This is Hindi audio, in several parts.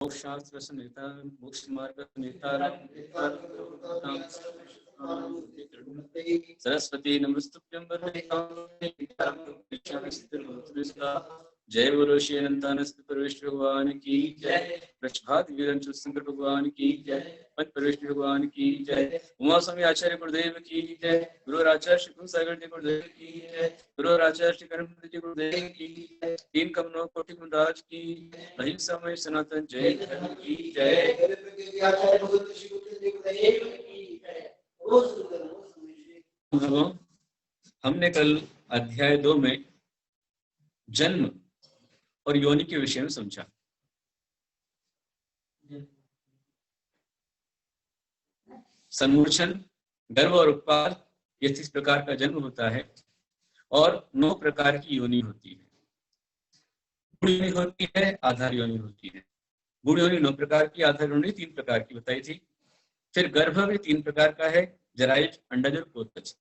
मोक्षशास्त्र नेता मोक्ष मार्ग नेता सरस्वती नमस्तुभ्यं जय बोलो श्री अनंतानंद परमेश्वर भगवान की जय। वृषभात वीरन शंकर भगवान की जय। पंच परमेश्वर भगवान की जय। उमा स्वामी आचार्य गुरुदेव की जय। गुरु आचार्य श्री गुरुसागर जी गुरुदेव की जय। गुरु आचार्य श्री गणपति जी गुरुदेव की जय। तीन कमलों कोटि मुंडाज की रही समय सनातन जय की जय। हमने कल अध्याय 2 में जन्म और योनि के विषय में समझा। सन्मोचन, गर्भ और उत्पाद, ये 30 प्रकार का जन्म होता है और 9 प्रकार की योनि होती है। गुण योनि होती है, आधार योनि होती है। गुण योनि 9 प्रकार की, आधार योनि 3 प्रकार की बताई थी। फिर गर्भ भी 3 प्रकार का है, जरायुज, अंडज और पोतज।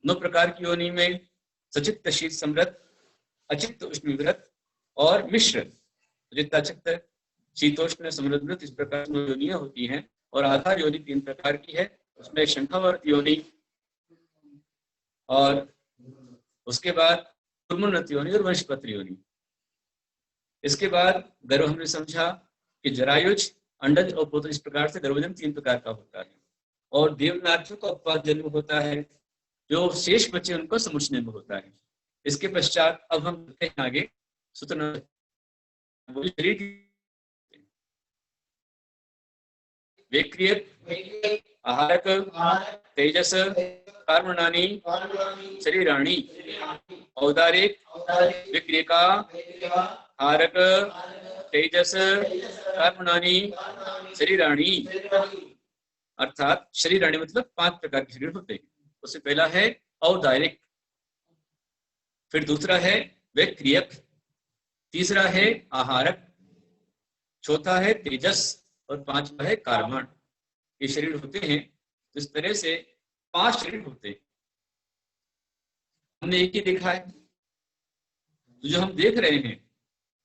9 प्रकार की योनि में सचित्त शीत समृत, अचित्त उष्ण विवृत और मिश्र, चित्ताचित्त शीतोष्ण समृद्ध, इस प्रकार की योनियां होती हैं। और आधार योनि 3 प्रकार की है, उसमें शंखावर्त योनि और उसके बाद कुर्मोन्नत योनि और वंशपत्र योनि। इसके बाद गर्भ हमने समझा कि जरायुज, अंडज और पोतज, इस प्रकार से गर्भजन्म 3 प्रकार का होता है। और देवनाथियों का उत्पाद जन्म होता है, जो शेष बच्चे उनको समुचने में होता है। इसके पश्चात अब हम देखते हैं आगे सूत्र वेक्रियक, आहारक, तेजस, कर्मणानि, शरीराणि, औदारिक, विक्रियका, आहारक, तेजस, कर्मणानि, शरीराणि। अर्थात शरीराणि मतलब 5 प्रकार के शरीर होते हैं। उससे पहला है औदारिक, फिर दूसरा है विक्रियक, तीसरा है आहारक, चौथा है तेजस और 5वां है कर्मण। ये शरीर होते हैं। तो इस तरह से 5 शरीर होते हैं। हमने एक ही देखा है। तो जो हम देख रहे हैं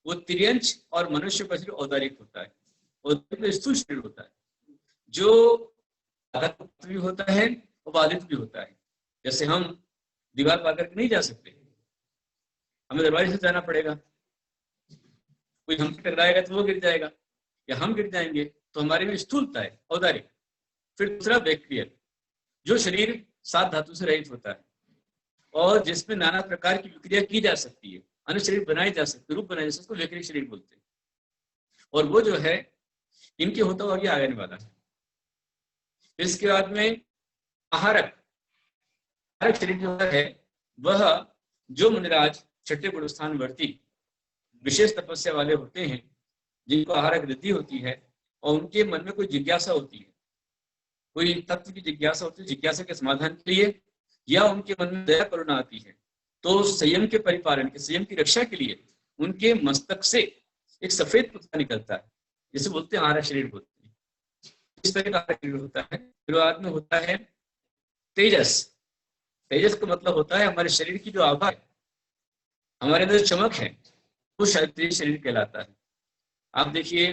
वो तिर्यंच और मनुष्य का शरीर औदारिक होता है और स्थूल शरीर होता है, जो ताकत भी होता है और बाधित भी होता है। जैसे हम दीवार पार करके नहीं जा सकते, हमें दरवाजे से जाना पड़ेगा। कोई हमसे टकराएगा तो वो गिर जाएगा, या हम गिर जाएंगे। तो हमारे में स्थूलता है, औदारिक। फिर दूसरा बैक्टीरियल, जो शरीर 7 धातु से रहित होता है और जिसमें नाना प्रकार की विक्रिया की जा सकती है, अन्य शरीर बनाए जा सकते, रूप बनाए जा सकते, उसको वैक्रिक शरीर बोलते हैं। और वो जो है इनके होता हुआ आगे आने वाला है। इसके बाद में आहारक शरीर जो है वह जो मुनिराज छठे गुणस्थान वर्ती विशेष तपस्या वाले होते हैं, जिनको आहारक रिद्धि होती है और उनके मन में कोई जिज्ञासा होती है, कोई तत्व की जिज्ञासा होती है, जिज्ञासा के समाधान के लिए, या उनके मन में दया करुणा आती है, तो संयम के परिपालन के, संयम की रक्षा के लिए उनके मस्तक से एक सफेद पुतला निकलता है, जिसे बोलते हैं आहारक शरीर बोलते हैं। इस तरह का आहारक शरीर होता है। फिर बाद में होता है तेजस। तेजस का मतलब होता है हमारे शरीर की जो आभा है, हमारे अंदर चमक है, वो तेज शरीर कहलाता है। आप देखिए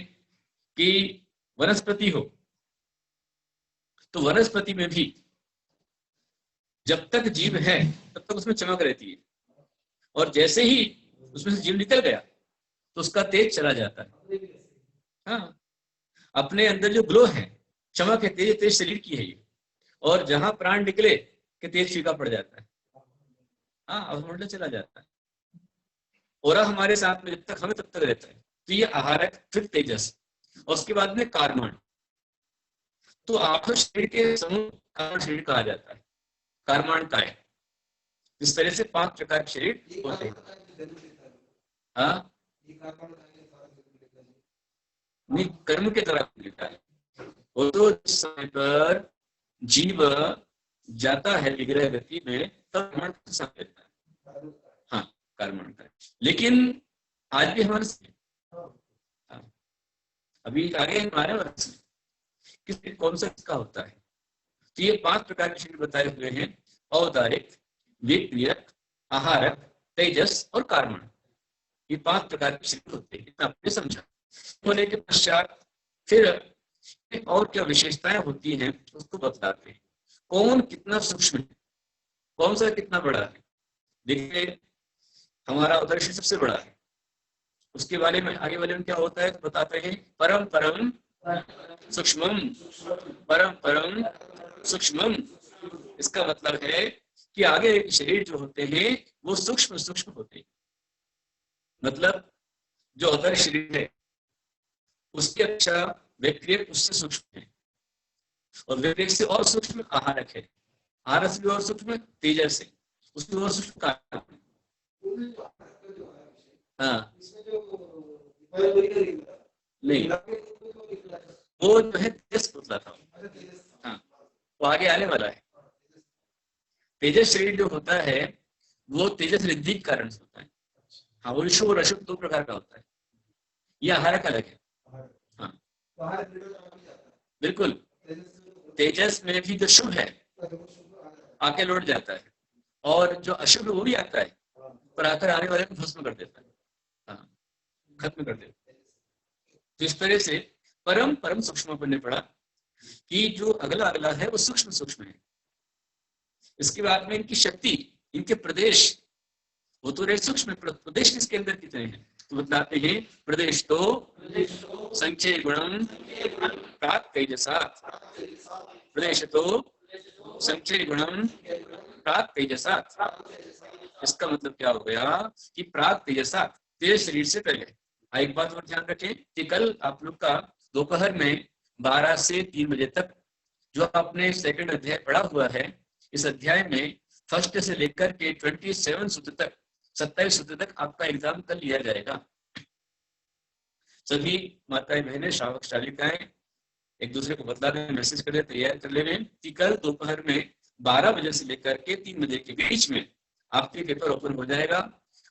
कि वनस्पति हो तो वनस्पति में भी जब तक जीव है तब तक उसमें चमक रहती है, और जैसे ही उसमें से जीव निकल गया तो उसका तेज चला जाता है। हाँ, अपने अंदर जो ग्लो है, चमक है, तेज शरीर की है ये। और जहां प्राण निकले कि तेज फीका पड़ जाता है। हाँ, अवमंडल चला जाता है। और हमारे साथ में जब तक हमें तब तक रहता है। तो ये आहारक, फिर तेजस, और उसके बाद में कर्मण। तो आठ शरीर के समूह कर्मण शरीर कहा जाता है, कर्मण का है। इस तरह से 5 प्रकार के शरीर होते हैं। हाँ, नहीं, कर्म के द्वारा मिलता है वो। तो जिस समय पर जीव जाता है विग्रह गति में, तब कर्मण का साथ लेता है। हाँ, कर्मण का। लेकिन आज भी हमारे अभी आगे हमारे वर्ष में किस कौन सा किसका होता है। तो ये 5 प्रकार के शरीर बताए हुए हैं, औदारिक, विक्रियक, आहारक, तेजस और कर्मण। ये 5 प्रकार के शरीर होते हैं। इतना आपने समझा। होने के पश्चात फिर और क्या विशेषताएं होती हैं उसको बतलाते हैं। कौन कितना सूक्ष्म है, कौन सा कितना बड़ा है। देखिए हमारा उदर सबसे बड़ा है, उसके बारे में आगे वाले में क्या होता है तो बताते हैं परम परम सूक्ष्मम, परम परम सूक्ष्मम। इसका मतलब है कि आगे शरीर जो होते हैं वो सूक्ष्म सूक्ष्म होते हैं। मतलब जो अदर शरीर है उसकी अपेक्षा विक्रियक उससे सूक्ष्म है, और विक्रियक से और सूक्ष्म आहारक है, आहारक से भी और सूक्ष्म तेजस है, उससे और सूक्ष्म कारक। हाँ नहीं, वो जो है तेजस पुतला था। हाँ वो आगे आने वाला है। तेजस शरीर जो होता है वो तेजस रिद्धि के कारण से होता है। हाँ वो शुभ और अशुभ दो प्रकार का होता है, ये आहारक अलग है। हाँ बिल्कुल, तेजस में भी जो शुभ है आके लौट जाता है, और जो अशुभ है वो भी आता है पर आकर आने वाले को भस्म कर देता है, हाँ खत्म कर देता है। तो इस तरह से परम परम सूक्ष्म बनने पड़ा कि जो अगला अगला है वो सूक्ष्म सूक्ष्म है। इसके बाद में इनकी शक्ति, इनके प्रदेश, वो तो रहे सूक्ष्म, प्रदेश किसके अंदर कितने हैं तो बतलाते हैं प्रदेश तो संचय गुणम प्राप्त तेजसात्, प्रदेश तो संचय गुणम प्राप्त तेजसात्। इसका मतलब क्या हो गया कि प्राप्त तेजसात्, तेज शरीर से पहले। एक बात और ध्यान रखें कि कल आप लोग का दोपहर में 12 से 3 बजे तक जो आपने सेकंड अध्याय पढ़ा हुआ है, इस अध्याय में फर्स्ट से लेकर के 27 सूत्र तक, 27 सूत्र तक आपका एग्जाम कल लिया जाएगा। सभी माताएं बहनें श्रावक श्राविकाएं एक दूसरे को बतला दें, मैसेज कर दे, तैयार कर ले कि कल दोपहर में 12 बजे से लेकर के 3 बजे के बीच में आपके पेपर ओपन हो जाएगा।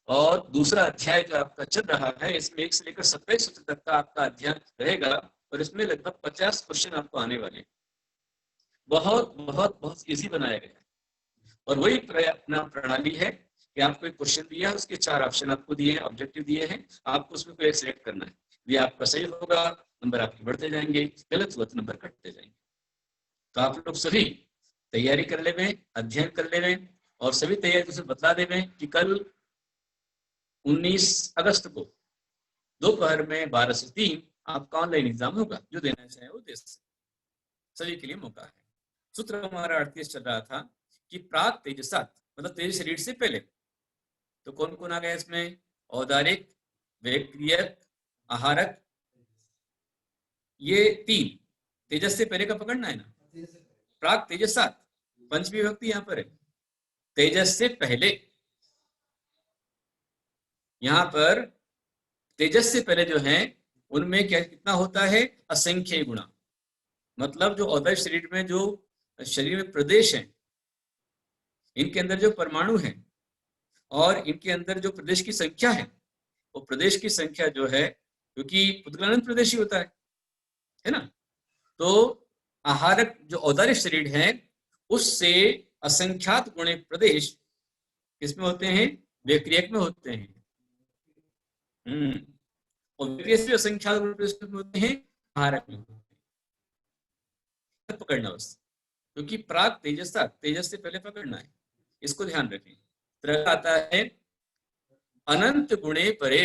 और दूसरा अध्याय जो आपका चल रहा है इसमें 1 से लेकर 27 सूत्र तक का आपका अध्ययन रहेगा, और इसमें लगभग 50 क्वेश्चन आपको आने वाले। बहुत बहुत बहुत इजी बनाया गया है, और वही अपना प्रणाली है कि आपको एक क्वेश्चन दिया है, उसके 4 ऑप्शन आपको दिए हैं, ऑब्जेक्टिव दिए हैं, आपको उसमें कोई एक सिलेक्ट करना है। ये आपका सही होगा नंबर आपके बढ़ते जाएंगे, गलत हुआ तो नंबर कटते जाएंगे। तो आप लोग सभी तैयारी कर ले, अध्ययन कर ले, और सभी तैयारी से बतला दे कि कल 19 अगस्त को दोपहर में 12 से 3 आपका ऑनलाइन एग्जाम होगा। जो देना चाहे वो दे सकते, सभी के लिए मौका है। सूत्र हमारा 38 चल रहा था कि प्राक तेजसात्, मतलब तेज शरीर से पहले। तो कौन कौन आ गया इसमें? औदारिक, विक्रियक, आहारक, ये 3। तेजस से पहले का पकड़ना है ना, प्राक तेजसात्, पंचमी विभक्ति यहाँ पर है, तेजस से पहले। यहाँ पर तेजस से पहले जो है उनमें क्या कितना होता है? असंख्य गुणा। मतलब जो औदय शरीर में जो शरीर में प्रदेश है, इनके अंदर जो परमाणु है और इनके अंदर जो प्रदेश की संख्या है, वो प्रदेश की संख्या जो है, क्योंकि पुद्गलानंद प्रदेश ही होता है ना, तो आहारक जो औदारिक शरीर है उससे असंख्यात गुणे प्रदेश किसमें होते हैं? विक्रियक में होते हैं। और विक्रियक से असंख्यात गुणे प्रदेश में होते हैं, आहारक में होते हैं। पकड़ना बस, क्योंकि प्राक तेजस, तेजस से पहले पकड़ना है, इसको ध्यान रखें। तरह आता है अनंत गुणे परे,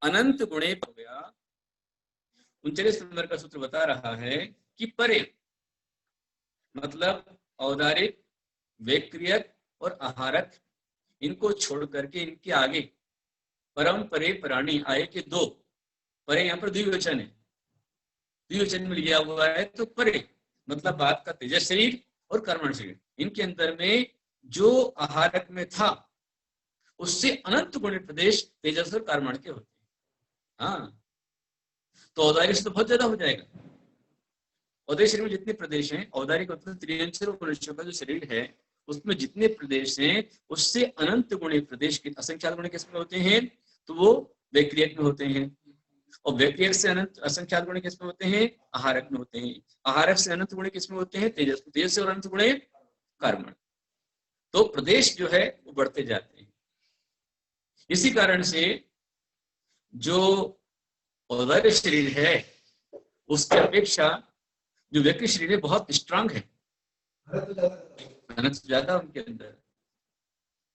अनंत गुणे हो गया। 39 नंबर का सूत्र बता रहा है कि परे मतलब औदारिक, विक्रियक और आहारक, इनको छोड़ करके इनके आगे परम परे प्राणी आए के 2। परे यहाँ पर द्विवचन है, द्विवचन में लिया हुआ है, तो परे मतलब बात का तेजस शरीर और कर्मण शरीर, इनके अंदर में जो आहारक में था उससे अनंत गुण प्रदेश तेजस और कर्मण के होते हैं। हाँ तो औदारिक से तो बहुत ज्यादा हो जाएगा। औदय शरीर में जितने प्रदेश हैं, औदारिक मतलब त्रियंचर और मनुष्यों का जो शरीर है उसमें जितने प्रदेश हैं उससे अनंत गुणे प्रदेश के असंख्यात गुण किसमें होते हैं? तो वो विक्रियक में होते हैं, और विक्रियक से अनंत असंख्यात गुण किसमें होते हैं? आहारक में होते हैं। आहारक से अनंत गुण किसमें होते हैं? तेजस, तेजस से और अनंत गुण कर्मण। तो प्रदेश जो है वो बढ़ते जाते हैं। इसी कारण से जो औदार्य शरीर है उसकी अपेक्षा जो व्यक्ति शरीर है बहुत स्ट्रांग है, मेहनत ज्यादा उनके अंदर,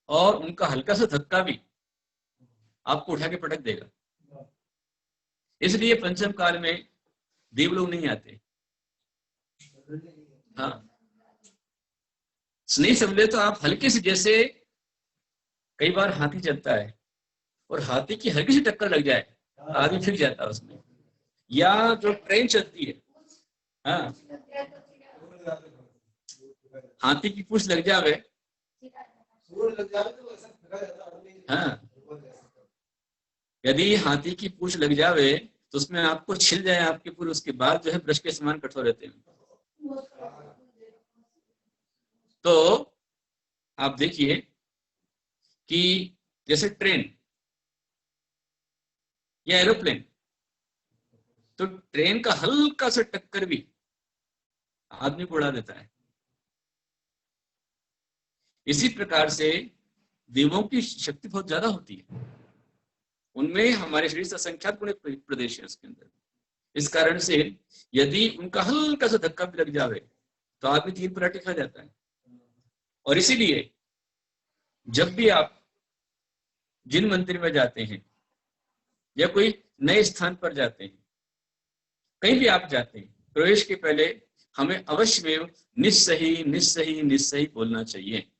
और उनका हल्का सा धक्का भी आपको उठा के पटक देगा। इसलिए पंचम काल में देव लोग नहीं आते। हाँ, स्नेह समझे तो आप हल्के से, जैसे कई बार हाथी चलता है और हाथी की हल्की सी टक्कर लग जाए आदमी फिर जाता है उसमें, या जो ट्रेन चलती है, हाँ, हाथी की पूंछ लग जावे, हाँ, यदि हाथी की पूंछ लग जावे तो उसमें आपको छिल जाए आपके पूरे, उसके बाद जो है ब्रश के समान कठोर रहते हैं। तो आप देखिए कि जैसे ट्रेन या एरोप्लेन, तो ट्रेन का हल्का सा टक्कर भी आदमी को उड़ा देता है। इसी प्रकार से देवों की शक्ति बहुत ज्यादा होती है, उनमें हमारे शरीर से संख्यात गुणित प्रदेश है उसके अंदर। इस कारण से यदि उनका हल्का सा धक्का भी लग जावे तो आदमी तीन पराठे खा जाता है। और इसीलिए जब भी आप जिन मंदिर में जाते हैं या कोई नए स्थान पर जाते हैं, कहीं भी आप जाते हैं, प्रवेश के पहले हमें अवश्य में निस्सही निस्सही निस्सही बोलना चाहिए।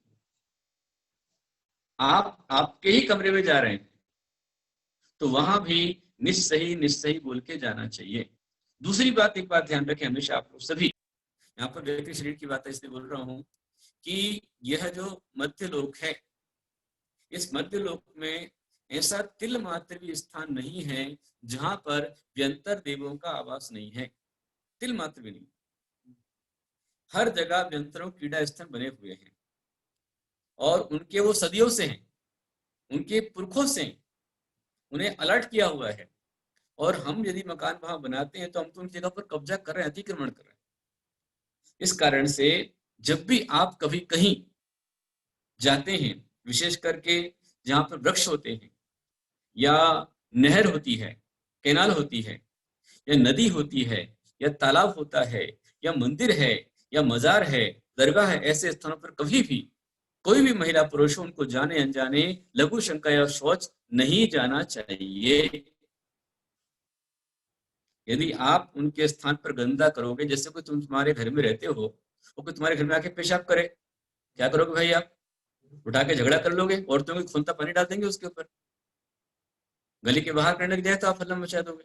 आप आपके ही कमरे में जा रहे हैं तो वहां भी निस्सही निस्सही बोल के जाना चाहिए। दूसरी बात, एक बात ध्यान रखें हमेशा आप लोग सभी, यहाँ पर व्यक्ति शरीर की बात है इसलिए बोल रहा हूं कि यह जो मध्य लोक है, इस मध्य लोक में ऐसा तिल मात्र भी स्थान नहीं है जहां पर व्यंतर देवों का आवास नहीं है, तिल मात्र भी नहीं। हर जगह व्यंतरों क्रीड़ा स्थल बने हुए हैं और उनके वो सदियों से हैं, उनके पुरखों से उन्हें अलर्ट किया हुआ है। और हम यदि मकान वहां बनाते हैं तो हम तो उनकी जगह पर कब्जा कर रहे हैं, अतिक्रमण कर रहे हैं। इस कारण से जब भी आप कभी कहीं जाते हैं, विशेष करके जहां पर वृक्ष होते हैं या नहर होती है, कैनाल होती है, या नदी होती है, या तालाब होता है, या मंदिर है, या मजार है, दरगाह है, ऐसे स्थानों पर कभी भी कोई भी महिला पुरुष हो उनको जाने अनजाने लघु शंका या शौच नहीं जाना चाहिए। यदि आप उनके स्थान पर गंदा करोगे, जैसे कोई तुम तुम्हारे घर में रहते हो और कोई तुम्हारे घर में आके पेशाब करे, क्या करोगे भाई? आप उठा के झगड़ा कर लोगे, औरतों की खूनता पानी डाल देंगे उसके ऊपर, गली के बाहर करने लग जाए तो आप हल्ला मचा दोगे।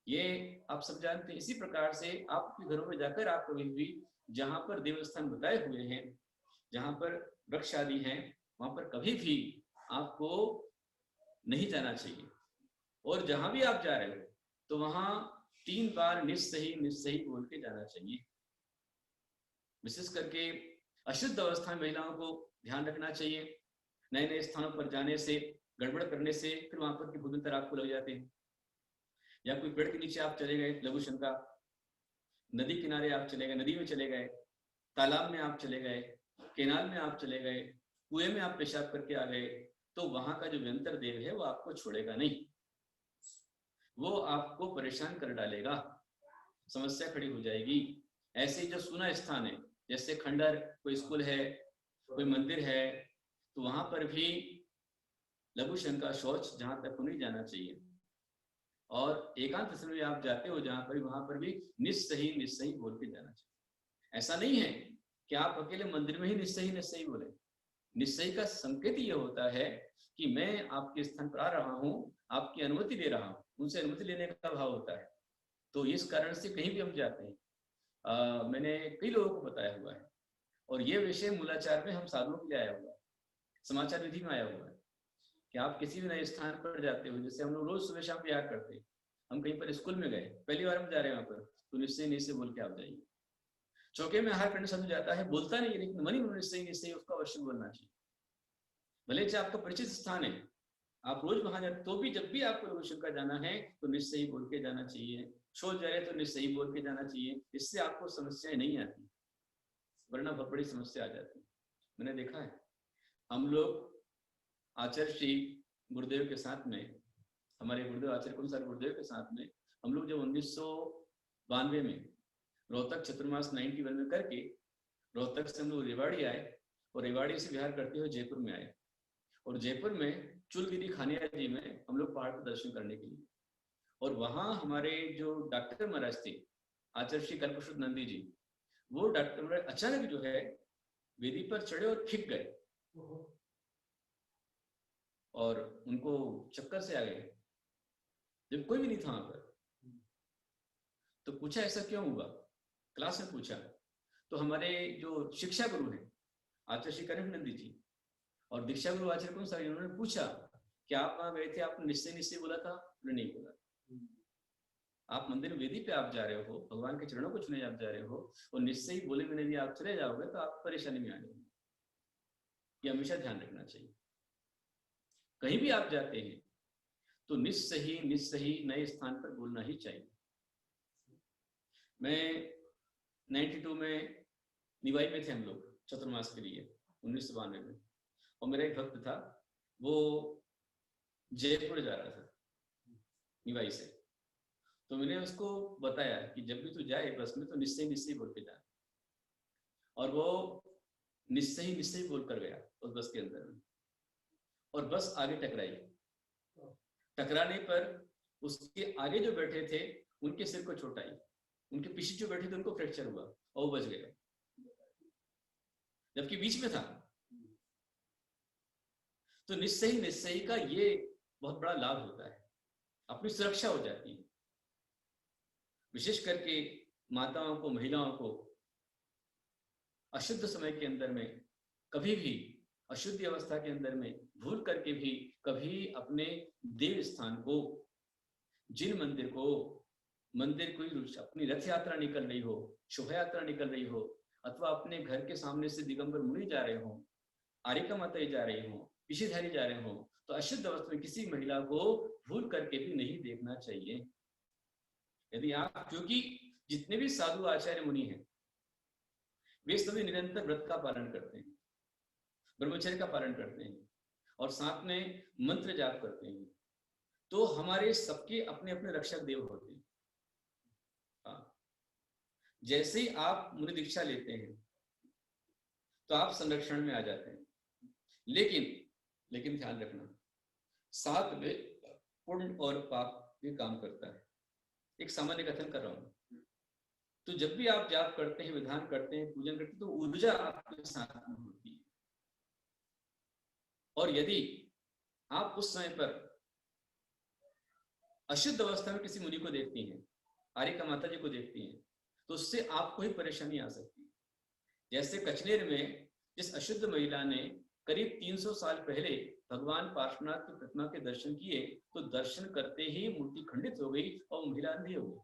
ये आप सब जानते हैं। इसी प्रकार से आपके घरों में जाकर आप कभी भी जहां पर देवस्थान बताए हुए हैं, जहां पर वृक्ष आदि हैं, वहां पर कभी भी आपको नहीं जाना चाहिए। और जहां भी आप जा रहे हो तो वहां 3 बार निस्सही निस्सही बोल के जाना चाहिए। विशेष करके अशुद्ध अवस्था में महिलाओं को ध्यान रखना चाहिए। नए नए स्थानों पर जाने से, गड़बड़ करने से फिर वहां पर भूमितर आपको लग जाते हैं। या कोई पेड़ के नीचे आप चले गए लघु शंका, नदी किनारे आप चले गए, नदी में चले गए, तालाब में आप चले गए, केनाल में आप चले गए, कुएं में आप पेशाब करके आ गए, तो वहां का जो व्यंतर देव है वो आपको छोड़ेगा नहीं, वो आपको परेशान कर डालेगा, समस्या खड़ी हो जाएगी। ऐसे ही जो सुना स्थान है, जैसे खंडर, कोई स्कूल है, कोई मंदिर है, तो वहां पर भी लघु शंका शौच जहां तक को नहीं जाना चाहिए। और एकांत समय में आप जाते हो जहां पर, वहां पर भी निस्सही निस्सही बोल के जाना चाहिए। ऐसा नहीं है कि आप अकेले मंदिर में ही निस्सही निस्सही बोले। निस्सही का संकेत ये होता है कि मैं आपके स्थान पर आ रहा हूं, आपकी अनुमति ले रहा हूं, उनसे अनुमति लेने का भाव होता है। तो इस कारण से कहीं भी हम जाते हैं, मैंने कई लोगों को बताया हुआ है, और ये विषय मूलाचार में हम साधुओं के लिए आया हुआ है, समाचार विधि में आया हुआ है कि आप किसी भी नए स्थान पर जाते हो, जैसे हम लोग रोज सुबह शाम विहार करते हैं, हम कहीं पर स्कूल में गए, पहली बार हम जा रहे हैं वहां पर, तो निश्चय निश्चय बोल के आप जाइए। चौके में आहार करने समझ जाता है, बोलता नहीं है, लेकिन मन ही मन निश्चय निश्चय उसका अवश्य बोलना चाहिए। भले से आपका परिचित स्थान है, आप रोज वहां जाते, तो भी जब भी आपको लघु शंका जाना है तो निश्चय ही बोल के जाना चाहिए। शोच जा रहे तो निश्चय ही बोल के जाना चाहिए, इससे आपको समस्याएं नहीं आती, वरना बहुत बड़ी समस्या आ जाती है। मैंने देखा है, हम लोग आचार्य श्री गुरुदेव के साथ में हमारे गुरुदेव आचार्य कुंसार गुरुदेव के साथ में हम लोग जब 1992 में रोहतक चतुर्मास 91 में करके रोहतक से हम लोग रेवाड़ी आए और रेवाड़ी से विहार करते हुए जयपुर में आए और जयपुर में चुलगिरी खानिया जी में हम लोग पहाड़ पर दर्शन करने के लिए, और वहाँ हमारे जो डॉक्टर महाराज थे आचार्य श्री कल्पशुद्ध नंदी जी, वो डॉक्टर महाराज अचानक जो है वेदी पर चढ़े और खिक गए और उनको चक्कर से आ गए जब कोई भी नहीं था वहां पर। तो पूछा ऐसा क्यों हुआ, क्लास में पूछा, तो हमारे जो शिक्षा गुरु हैं आचार्य श्री कनिष्ठानंद जी और दीक्षा गुरु आचार्य कुंसार, उन्होंने पूछा कि आप वहां गए थे, आपने निश्चय निश्चय बोला था? उन्होंने नहीं बोला। आप मंदिर वेदी पे आप जा रहे हो, भगवान के चरणों को छूने आप जा रहे हो और निश्चय ही बोले बिना भी आप चले जाओगे तो आप परेशानी में आ जाओगे। ये हमेशा ध्यान रखना चाहिए। कहीं भी आप जाते हैं तो निस्सही नए स्थान पर बोलना ही चाहिए। मैं 92 में निवाई में थे हम लोग चतुर्मास के लिए 1992 में, और मेरा एक भक्त था, वो जयपुर जा रहा था निवाई से, तो मैंने उसको बताया कि जब भी तू जाए बस में तो निश्चय बोल के जा, और वो निश्चय बोल कर गया उस बस के अंदर में, और बस आगे टकराई। टकराने पर उसके आगे जो बैठे थे उनके सिर को चोट आई, उनके पीछे जो बैठे थे उनको फ्रैक्चर हुआ और वो बच गए, जबकि बीच में था। तो निश्चय का ये बहुत बड़ा लाभ होता है, अपनी सुरक्षा हो जाती है। विशेष करके माताओं को, महिलाओं को अशुद्ध समय के अंदर में, कभी भी अशुद्ध अवस्था के अंदर में भूल करके भी कभी अपने देव स्थान को, जिन मंदिर कोई अपनी रथ यात्रा निकल रही हो, शोभा यात्रा निकल रही हो, अथवा अपने घर के सामने से दिगंबर मुनि जा रहे हो, आरिका माता जा रही हो, पिशीधारी जा रहे हो, तो अशुद्ध अवस्था में किसी महिला को भूल करके भी नहीं देखना चाहिए। यदि आप, क्योंकि जितने भी साधु आचार्य मुनि हैं वे सभी निरंतर व्रत का पालन करते हैं, ब्रह्मचर्य का पालन करते हैं और साथ में मंत्र जाप करते हैं, तो हमारे सबके अपने अपने रक्षक देव होते हैं। जैसे ही आप मुनि दीक्षा लेते हैं तो आप संरक्षण में आ जाते हैं, लेकिन ध्यान रखना, साथ में पुण्य और पाप भी काम करता है। एक सामान्य कथन कर रहा हूं, तो जब भी आप जाप करते हैं, विधान करते हैं, पूजन करते हैं, तो ऊर्जा आपके साथ में होती है, और यदि आप उस समय पर अशुद्ध अवस्था में किसी मुनि को देखती हैं, आरिका माता जी को देखती हैं, तो उससे आपको ही परेशानी आ सकती है। जैसे कचनेर में जिस अशुद्ध महिला ने करीब 300 साल पहले भगवान पार्श्वनाथ की प्रतिमा के दर्शन किए, तो दर्शन करते ही मूर्ति खंडित हो गई और महिला अंधी हो गई।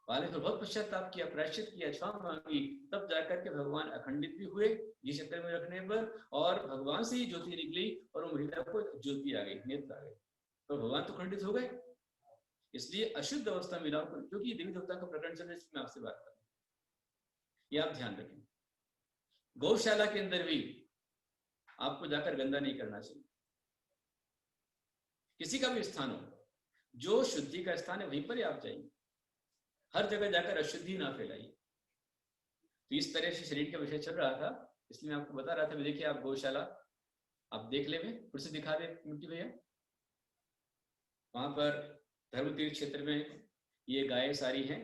वाले तो बहुत पश्चाताप किया, प्रायश्चित किया, क्षमा मांगी, तब जाकर के भगवान अखंडित भी हुए ये चक्कर में रखने पर, और भगवान से ही ज्योति निकली और वो महिला को ज्योति आ गई, नेत्र आ गए, तो भगवान तो खंडित हो गए। इसलिए अशुद्ध अवस्था महिलाओं को, क्योंकि देवी देवता का प्रकरण चल रहा है, इसमें आपसे बात कर रहा हूं, ये आप ध्यान रखें। गौशाला के अंदर भी आपको जाकर गंदा नहीं करना चाहिए। किसी का भी स्थान हो, जो शुद्धि का स्थान है वहीं पर ही आप जाइए, हर जगह जाकर अशुद्धि ना फैलाइए। तो इस तरह से शरीर का विषय चल रहा था, इसलिए मैं आपको बता रहा था। देखिए आप गौशाला आप देख ले, फिर से दिखा दे मुक्ति भैया, वहां पर धर्म तीर्थ क्षेत्र में ये गायें सारी हैं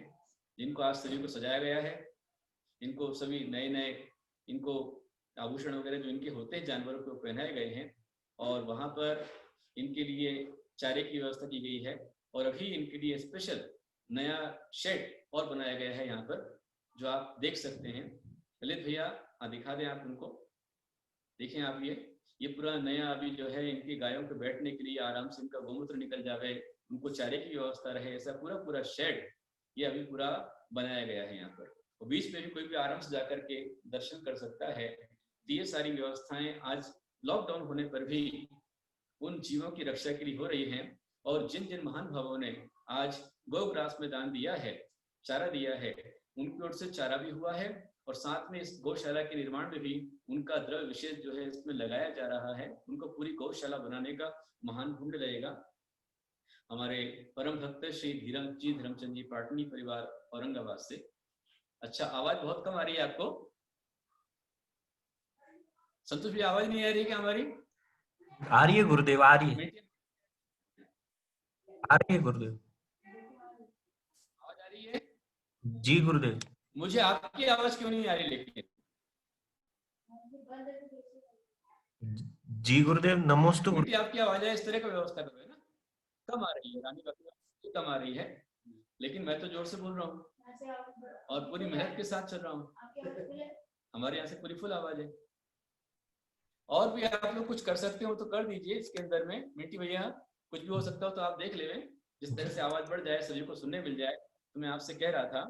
जिनको आज सभी को सजाया गया है, इनको सभी नए नए इनको आभूषण वगैरह जो इनके होते हैं जानवरों को पहनाए गए हैं, और वहां पर इनके लिए चारे की व्यवस्था की गई है, और अभी इनके लिए स्पेशल नया शेड और बनाया गया है यहाँ पर, जो आप देख सकते हैं। ललित भैया दिखा दें आप उनको, देखें आप ये पूरा नया अभी जो है इनकी गायों के बैठने के लिए, आराम से इनका गोमूत्र निकल जावे, उनको चारे की व्यवस्था रहे, ऐसा पूरा शेड ये अभी पूरा बनाया गया है यहाँ पर, और बीच में भी कोई भी आराम से जाकर के दर्शन कर सकता है। ये सारी व्यवस्थाएं आज लॉकडाउन होने पर भी उन जीवों की रक्षा के लिए हो रही हैं, और जिन जिन महान भावों ने आज गौग्रास में दान दिया है, चारा दिया है, उनकी ओर से चारा भी हुआ है, और साथ में इस गौशाला के निर्माण में भी उनका द्रव्य विशेष जो है इसमें लगाया जा रहा है। उनको पूरी गौशाला बनाने का महान पुण्य रहेगा। हमारे परम भक्त श्री धर्मचंद जी पाटनी परिवार औरंगाबाद से। अच्छा, आवाज बहुत कम आ रही है आपको? संतोष भी आवाज नहीं आ रही क्या हमारी? आ रही है गुरुदेव, आ रही है, आ रही है गुरुदेव, आवाज आ रही है? जी गुरुदेव। मुझे आपकी आवाज क्यों नहीं आ रही लेकिन? जी गुरुदेव, नमोस्तु बेटी आपकी आवाज है, इस तरह का व्यवस्था करो, है ना? कम आ रही है रानी बाकी कम आ रही है, लेकिन मैं तो जोर से बोल रहा हूँ और पूरी मेहनत के साथ चल रहा हूँ। हमारे यहाँ से पूरी फुल आवाज है। और भी आप लोग कुछ कर सकते हो तो कर दीजिए इसके अंदर में। मिंटी भैया कुछ भी हो सकता हो तो आप देख ले, जिस तरह से आवाज बढ़ जाए, सभी को सुनने मिल जाए। तो मैं आपसे कह रहा था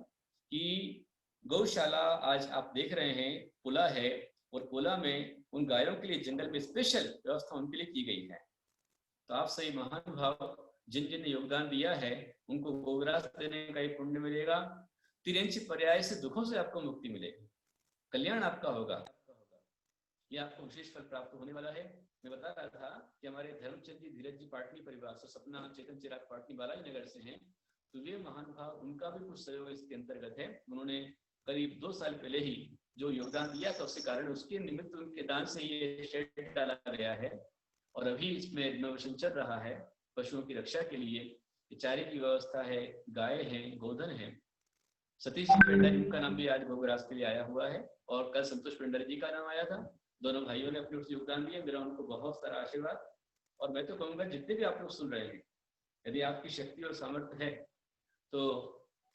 कि गौशाला आज आप देख रहे हैं पुला है, और पुला में उन गायों के लिए जंगल में स्पेशल व्यवस्था उनके लिए की गई है। तो आप सही महानुभाव जिन जिन ने योगदान दिया है उनको गोग्रास देने का एक पुण्य मिलेगा। तिरंची पर्याय से दुखों से आपको मुक्ति मिलेगी, कल्याण आपका होगा, ये आपको विशेष फल प्राप्त होने वाला है। मैं बता रहा था कि हमारे धर्मचंद जी धीरज जी पाटनी परिवार से, सपना चेतन चिराग पाटनी बालाजी नगर से हैं, तो ये महानुभाव उनका भी कुछ सहयोग इसके अंतर्गत है। उन्होंने करीब 2 साल पहले ही जो योगदान दिया था उसके कारण, उसके निमित्त उनके दान से ये शेड डाला गया है और अभी इसमें रिनोवेशन चल रहा है। पशुओं की रक्षा के लिए चारे की व्यवस्था है, गाय है, गोधन है। सतीश जी पेंडारी, उनका नाम भी आज भोगराज के लिए आया हुआ है, और कल संतोष पेंडारी जी का नाम आया था। दोनों भाइयों ने अपनी ओर से योगदान दिया, मेरा उनको बहुत सारा आशीर्वाद। और मैं तो कहूंगा जितने भी आप लोग सुन रहे हैं, यदि आपकी शक्ति और सामर्थ्य है तो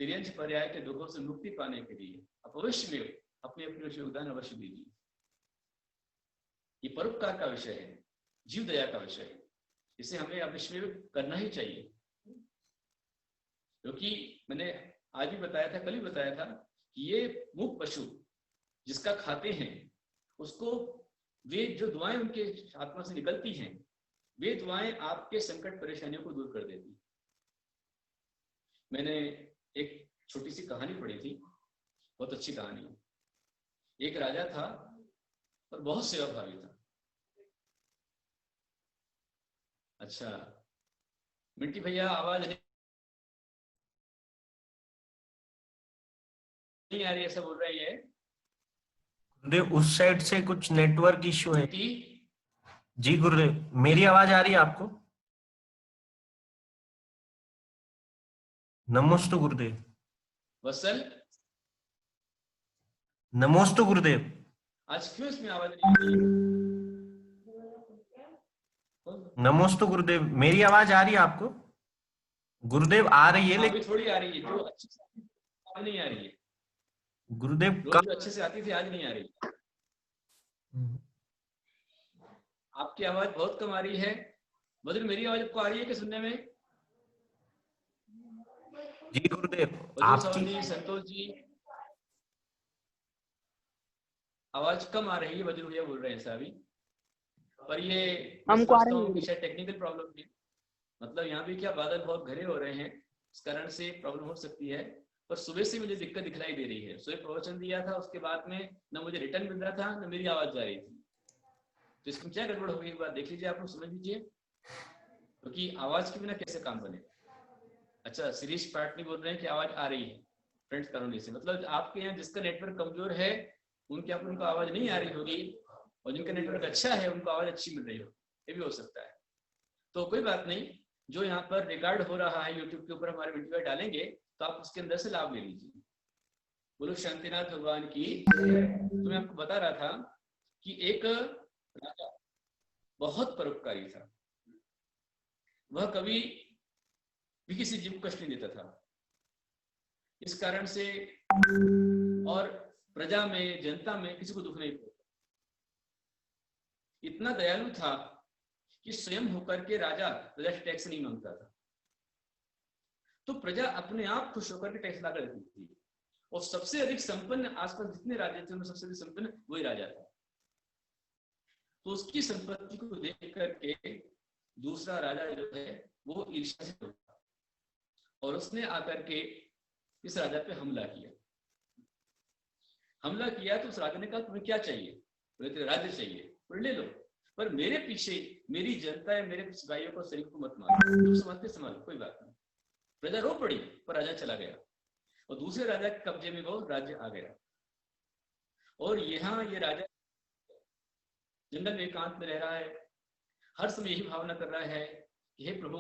तिर्यंच पर्याय के दुखों से मुक्ति पाने के लिए आप अवश्य में अपनी अपनी ओर से योगदान अवश्य दीजिए। ये परोपकार का विषय है, जीव दया का विषय है, इसे हमें अवश्य में करना ही चाहिए। क्योंकि मैंने आज भी बताया था, कल भी बताया था कि ये मूक पशु जिसका खाते हैं उसको वे जो दुआएं उनके आत्मा से निकलती हैं, वे दुआएं आपके संकट परेशानियों को दूर कर देती। मैंने एक छोटी सी कहानी पढ़ी थी, बहुत अच्छी कहानी। एक राजा था और बहुत सेवाभावी था। अच्छा, मिंटी भैया आवाज नहीं आ रही, ऐसा बोल रही है गुरुदेव, उस साइड से कुछ नेटवर्क इश्यू है। मिंटी? जी गुरुदेव, मेरी आवाज आ रही है आपको? नमोस्तु गुरुदेव। वत्सल, नमोस्तु गुरुदेव। आज क्यों इसमें आवाज नहीं आ रही? नमोस्तु गुरुदेव, मेरी आवाज आ रही है आपको? गुरुदेव आ रही है हाँ, अभी लेकिन थोड़ी आ रही है, जो अच्छी से आज नहीं आ रही है। गुरुदेव रोज जो अच्छे से आती थी आज नहीं आ रही। आपकी आवाज बहुत कम आ रही है। बदल, मेरी आवाज आपको आ रही है कि सुनने में? जी गुरुदेव, बदल आपकी जी, संतोष जी, आवाज कम आ रही है। बदल भैया बोल रहे हैं ऐसा अभी, पर ये मैं समझता हूँ कि शायद टेक्निकल प्रॉब्लम थी। मतलब यहाँ भी क्या बादल बहुत घरे हो रहे हैं, इस कारण से प्रॉब्लम हो सकती है। पर सुबह से मुझे दिक्कत दिखलाई दे रही है। सुबह प्रवचन दिया था, उसके बाद में न मुझे रिटर्न मिल रहा था न मेरी आवाज जा रही थी। तो इसमें क्या गड़बड़ हो गई, एक बार देख लीजिए, आप लोग समझ लीजिए, क्योंकि आवाज के बिना कैसे काम बने। अच्छा, शिरीष पाटनी बोल रहे हैं कि आवाज आ रही है फ्रेंड्स कॉलोनी से। मतलब आपके यहाँ जिसका नेटवर्क कमजोर है उनको आवाज नहीं आ रही होगी, और जिनका नेटवर्क अच्छा है उनको आवाज अच्छी मिल रही हो, ये भी हो सकता है। तो कोई बात नहीं, जो यहाँ पर रिकॉर्ड हो रहा है यूट्यूब के ऊपर हमारे वीडियो डालेंगे तो आप उसके अंदर से लाभ ले लीजिए। बोलो शांतिनाथ भगवान की। तो मैं आपको बता रहा था कि एक राजा बहुत परोपकारी था। वह कभी भी किसी जीव को कष्ट नहीं देता था। इस कारण से और प्रजा में, जनता में किसी को दुख नहीं पहुंचा। इतना दयालु था कि स्वयं होकर के राजा प्रजा से टैक्स नहीं मांगता था, तो प्रजा अपने आप खुश होकर के टैक्स लाकर देती थी। और सबसे अधिक संपन्न आसपास जितने राजा थे उनमें सबसे अधिक संपन्न वही राजा था। तो उसकी संपत्ति को देख करके दूसरा राजा जो है वो ईर्ष्या से होता, और उसने आकर के इस राजा पे हमला किया। तो उस राजा ने कहा तुम्हें क्या चाहिए? बोले तेरे राज्य चाहिए, बोले ले लो, पर मेरे पीछे मेरी जनता है, मेरे सिपाहियों को, सैनिक को मत मारो, तुम समझते संभालो, कोई बात नहीं। प्रजा रो पड़ी, पर राजा चला गया और दूसरे राजा के कब्जे में वो राज्य आ गया। और यहाँ ये राजा जंगल में एकांत में रह रहा है, हर समय यही भावना कर रहा है कि हे प्रभु,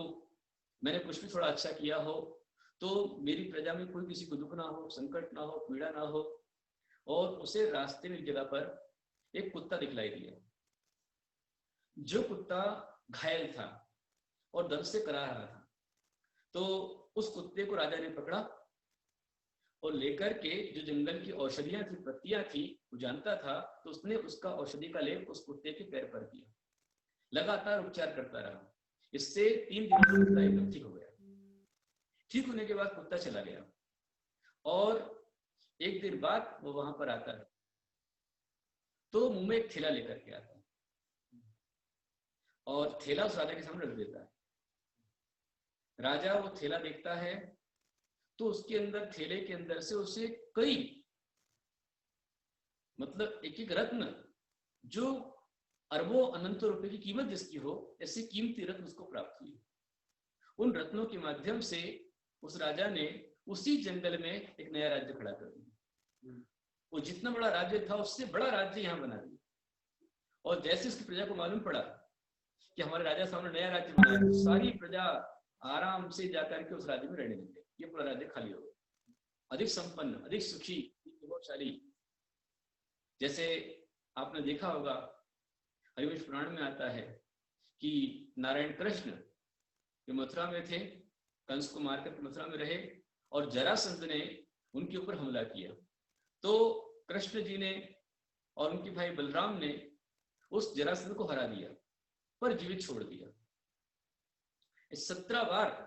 मैंने कुछ भी थोड़ा अच्छा किया हो तो मेरी प्रजा में कोई किसी को दुख ना हो, संकट ना हो, पीड़ा ना हो। और उसे रास्ते में एक जगह पर एक कुत्ता दिखलाई दिया, जो कुत्ता घायल था और दर्द से करा रहा था। तो उस कुत्ते को राजा ने पकड़ा और लेकर के जो जंगल की औषधियां थी, पत्तियां थी, वो जानता था, तो उसने उसका औषधि का लेप उस कुत्ते के पैर पर किया, लगातार उपचार करता रहा। इससे 3 दिनों में कुत्ता एकदम ठीक हो गया। ठीक होने के बाद कुत्ता चला गया और एक दिन बाद वो वहां पर आता है, तो मुंह में एक थैला लेकर के आता है और थैला उस राजा के सामने रख देता है। राजा वो थैला देखता है तो उसके अंदर, थैले के अंदर से उसे कई, मतलब एक एक रत्न, जो अरबों अनंतों रुपए की कीमत जिसकी हो, ऐसी कीमती रत्न उसको प्राप्त हुई। उन रत्नों के माध्यम से उस राजा ने उसी जंगल में एक नया राज्य खड़ा कर दिया। वो जितना बड़ा राज्य था उससे बड़ा राज्य यहाँ बना दिया। और जैसे उसकी प्रजा को मालूम पड़ा कि हमारे राजा सामने नया राज्य बना है, सारी प्रजा आराम से जाकर के उस राज्य में रहने लगे। ये पूरा राज्य खाली हो गया, अधिक संपन्न, अधिक सुखी, प्रभावशाली। जैसे आपने देखा होगा, हरिवंश पुराण में आता है कि नारायण कृष्ण जो मथुरा में थे, कंस को मारकर मथुरा में रहे और जरासंध ने उनके ऊपर हमला किया। तो कृष्ण जी ने और उनके भाई बलराम ने उस जरासंध को हरा दिया, पर जीवित छोड़ दिया। 17 बार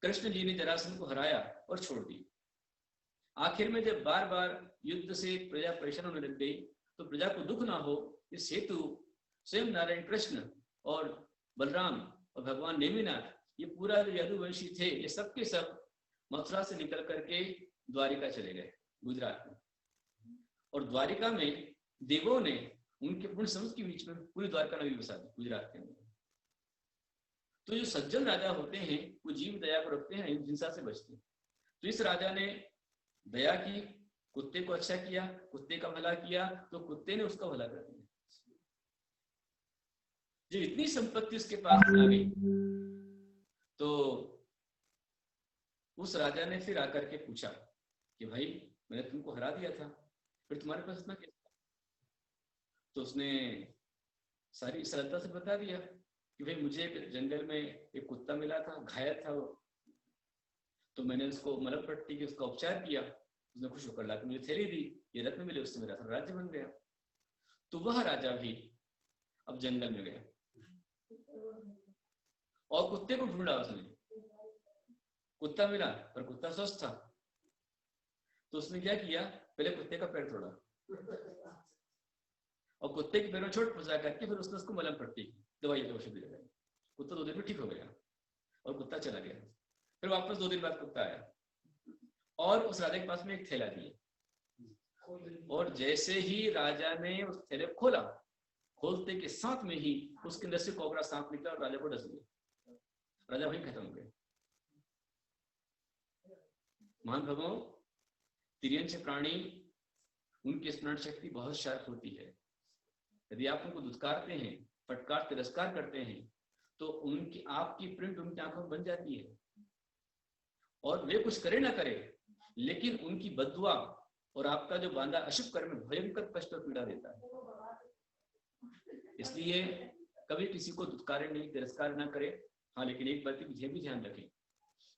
कृष्ण जी ने जरासंध को हराया और छोड़ दिया। आखिर में जब बार बार युद्ध से प्रजा परेशान होने लग गई, तो प्रजा को दुख ना हो, इस हेतु स्वयं नारायण कृष्ण और बलराम और भगवान नेमिनाथ, ये पूरा जो यदुवंशी थे, ये सब के सब मथुरा से निकल करके द्वारिका चले गए, गुजरात में। और द्वारिका में देवों ने उनके पूर्ण समझ के बीच में पूरी द्वारका नगरी बसा दी, गुजरात के अंदर। तो जो सज्जन राजा होते हैं वो जीव दया को रखते हैं, हिंसा से बचते हैं। तो इस राजा ने दया की, कुत्ते को अच्छा किया, कुत्ते का भला किया, तो कुत्ते ने उसका भला कर दिया। जब इतनी संपत्ति उसके पास आ गई तो उस राजा ने फिर आकर के पूछा कि भाई, मैंने तुमको हरा दिया था, फिर तुम्हारे पास इतना क्या? तो उसने सारी सरलता से बता दिया कि भाई, मुझे एक जंगल में एक कुत्ता मिला था, घायल था वो, तो मैंने उसको मलम पट्टी की उसका उपचार किया, उसने खुश होकर लाकर मुझे थैली दी, ये रत्न मिले, उससे मेरा राज्य बन गया। तो वह राजा भी अब जंगल में गया और कुत्ते को ढूंढा उसने। कुत्ता मिला पर कुत्ता स्वस्थ था, तो उसने क्या किया, पहले कुत्ते का पैर तोड़ा और कुत्ते के पैर में चोट पहुंचा करके फिर उसने उसको मलम पट्टी की, दवाई की औषधि लगाई। कुत्ता 2 दिन में ठीक हो गया और कुत्ता चला गया। फिर वापस 2 दिन बाद कुत्ता आया और उस राजा के पास में एक थैला दिया, और जैसे ही राजा ने उस थैले को खोला, खोलते के साथ में ही उसके अंदर से कोबरा सांप निकला और राजा को डस दिया। राजा वहीं खत्म हो गया। महान भगवान, तिर्यंश प्राणी, उनकी स्मरण शक्ति बहुत शार्प होती है। यदि आप उनको दुत्कारते हैं, फटकार तिरस्कार करते हैं, तो उनकी, आपकी प्रिंट उनकी आंखों में बन जाती है और वे कुछ करे ना करे, लेकिन उनकी बद्दुआ और आपका जो बांधा अशुभ कर्म भयंकर कष्ट और पीड़ा देता है। इसलिए कभी किसी को दुत्कारें नहीं, तिरस्कार ना करें। हाँ, लेकिन एक बात की भी ध्यान रखें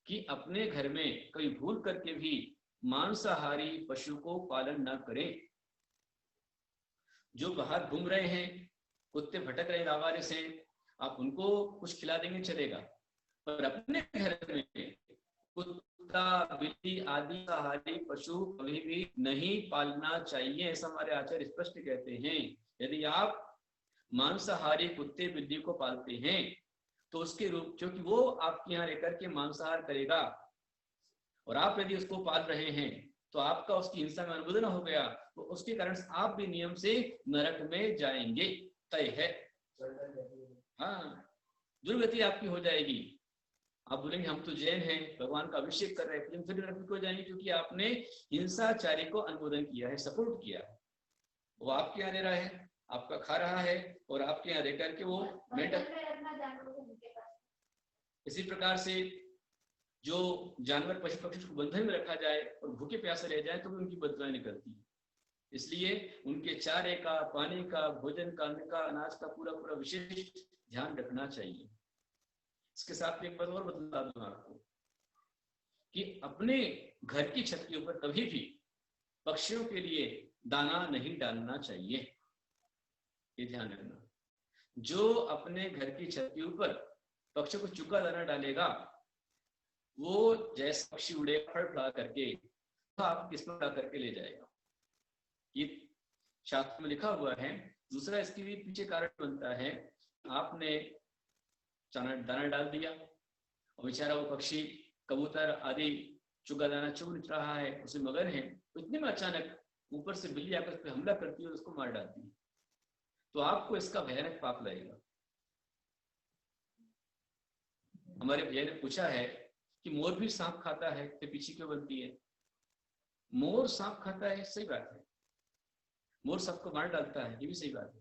कि अपने घर में कभी भूल करके भी मांसाहारी पशु को पालन ना करें। जो बाहर घूम रहे हैं, कुत्ते भटक रहे आवारे से, आप उनको कुछ खिला देंगे चलेगा, पर अपने घर में कुत्ता, बिल्ली आदि शाकाहारी पशु कभी भी नहीं पालना चाहिए, ऐसा हमारे आचार्य स्पष्ट कहते हैं। यदि आप मांसाहारी कुत्ते बिल्ली को पालते हैं तो उसके रूप, क्योंकि वो आपके यहाँ रहकर के मांसाहार करेगा, और आप यदि उसको पाल रहे हैं तो आपका उसकी हिंसा में अनुमोदन हो गया, तो उसके कारण आप भी नियम से नरक में जाएंगे, तय है। हाँ, दुर्गति आपकी हो जाएगी। आप बोलेंगे हम तो जैन हैं, भगवान का अभिषेक कर रहे हैं, फिर दुर्गति हो जाएंगे क्योंकि आपने हिंसाचारी को अनुमोदन किया है, सपोर्ट किया है। वो आपके यहाँ रह रहा है, आपका खा रहा है और आपके यहाँ रह करके वो इसी प्रकार से जो जानवर पशु पक्षी को बंधन में रखा जाए और भूखे प्यासे रह जाए तो भी उनकी बददुआएं निकलती है। इसलिए उनके चारे का, पानी का, भोजन का, अन्न का, अनाज का पूरा पूरा विशेष ध्यान रखना चाहिए। इसके साथ एक बात और बता दूं आपको कि अपने घर की छत के ऊपर कभी भी पक्षियों के लिए दाना नहीं डालना चाहिए, ये ध्यान रखना। जो अपने घर की छत के ऊपर पक्षियों को चुका दाना डालेगा वो जैसे पक्षी उड़े फड़फड़ा करके तो आप किस्मत उड़ा करके ले जाएगा। ये शास्त्र में लिखा हुआ है। दूसरा इसके भी पीछे कारण बनता है, आपने दाना डाल दिया और बेचारा वो पक्षी कबूतर आदि चुगा दाना चुग रहा है, उसमें मगन है, तो इतने में अचानक ऊपर से बिल्ली आकर उस पर हमला करती है और उसको मार डालती है, तो आपको इसका भयानक पाप लगेगा। हमारे भैया ने पूछा है कि मोर भी सांप खाता है तो पीछे क्यों बनती है? मोर सांप खाता है, सही बात है, मोर सबको मार डालता है, ये भी सही बात है,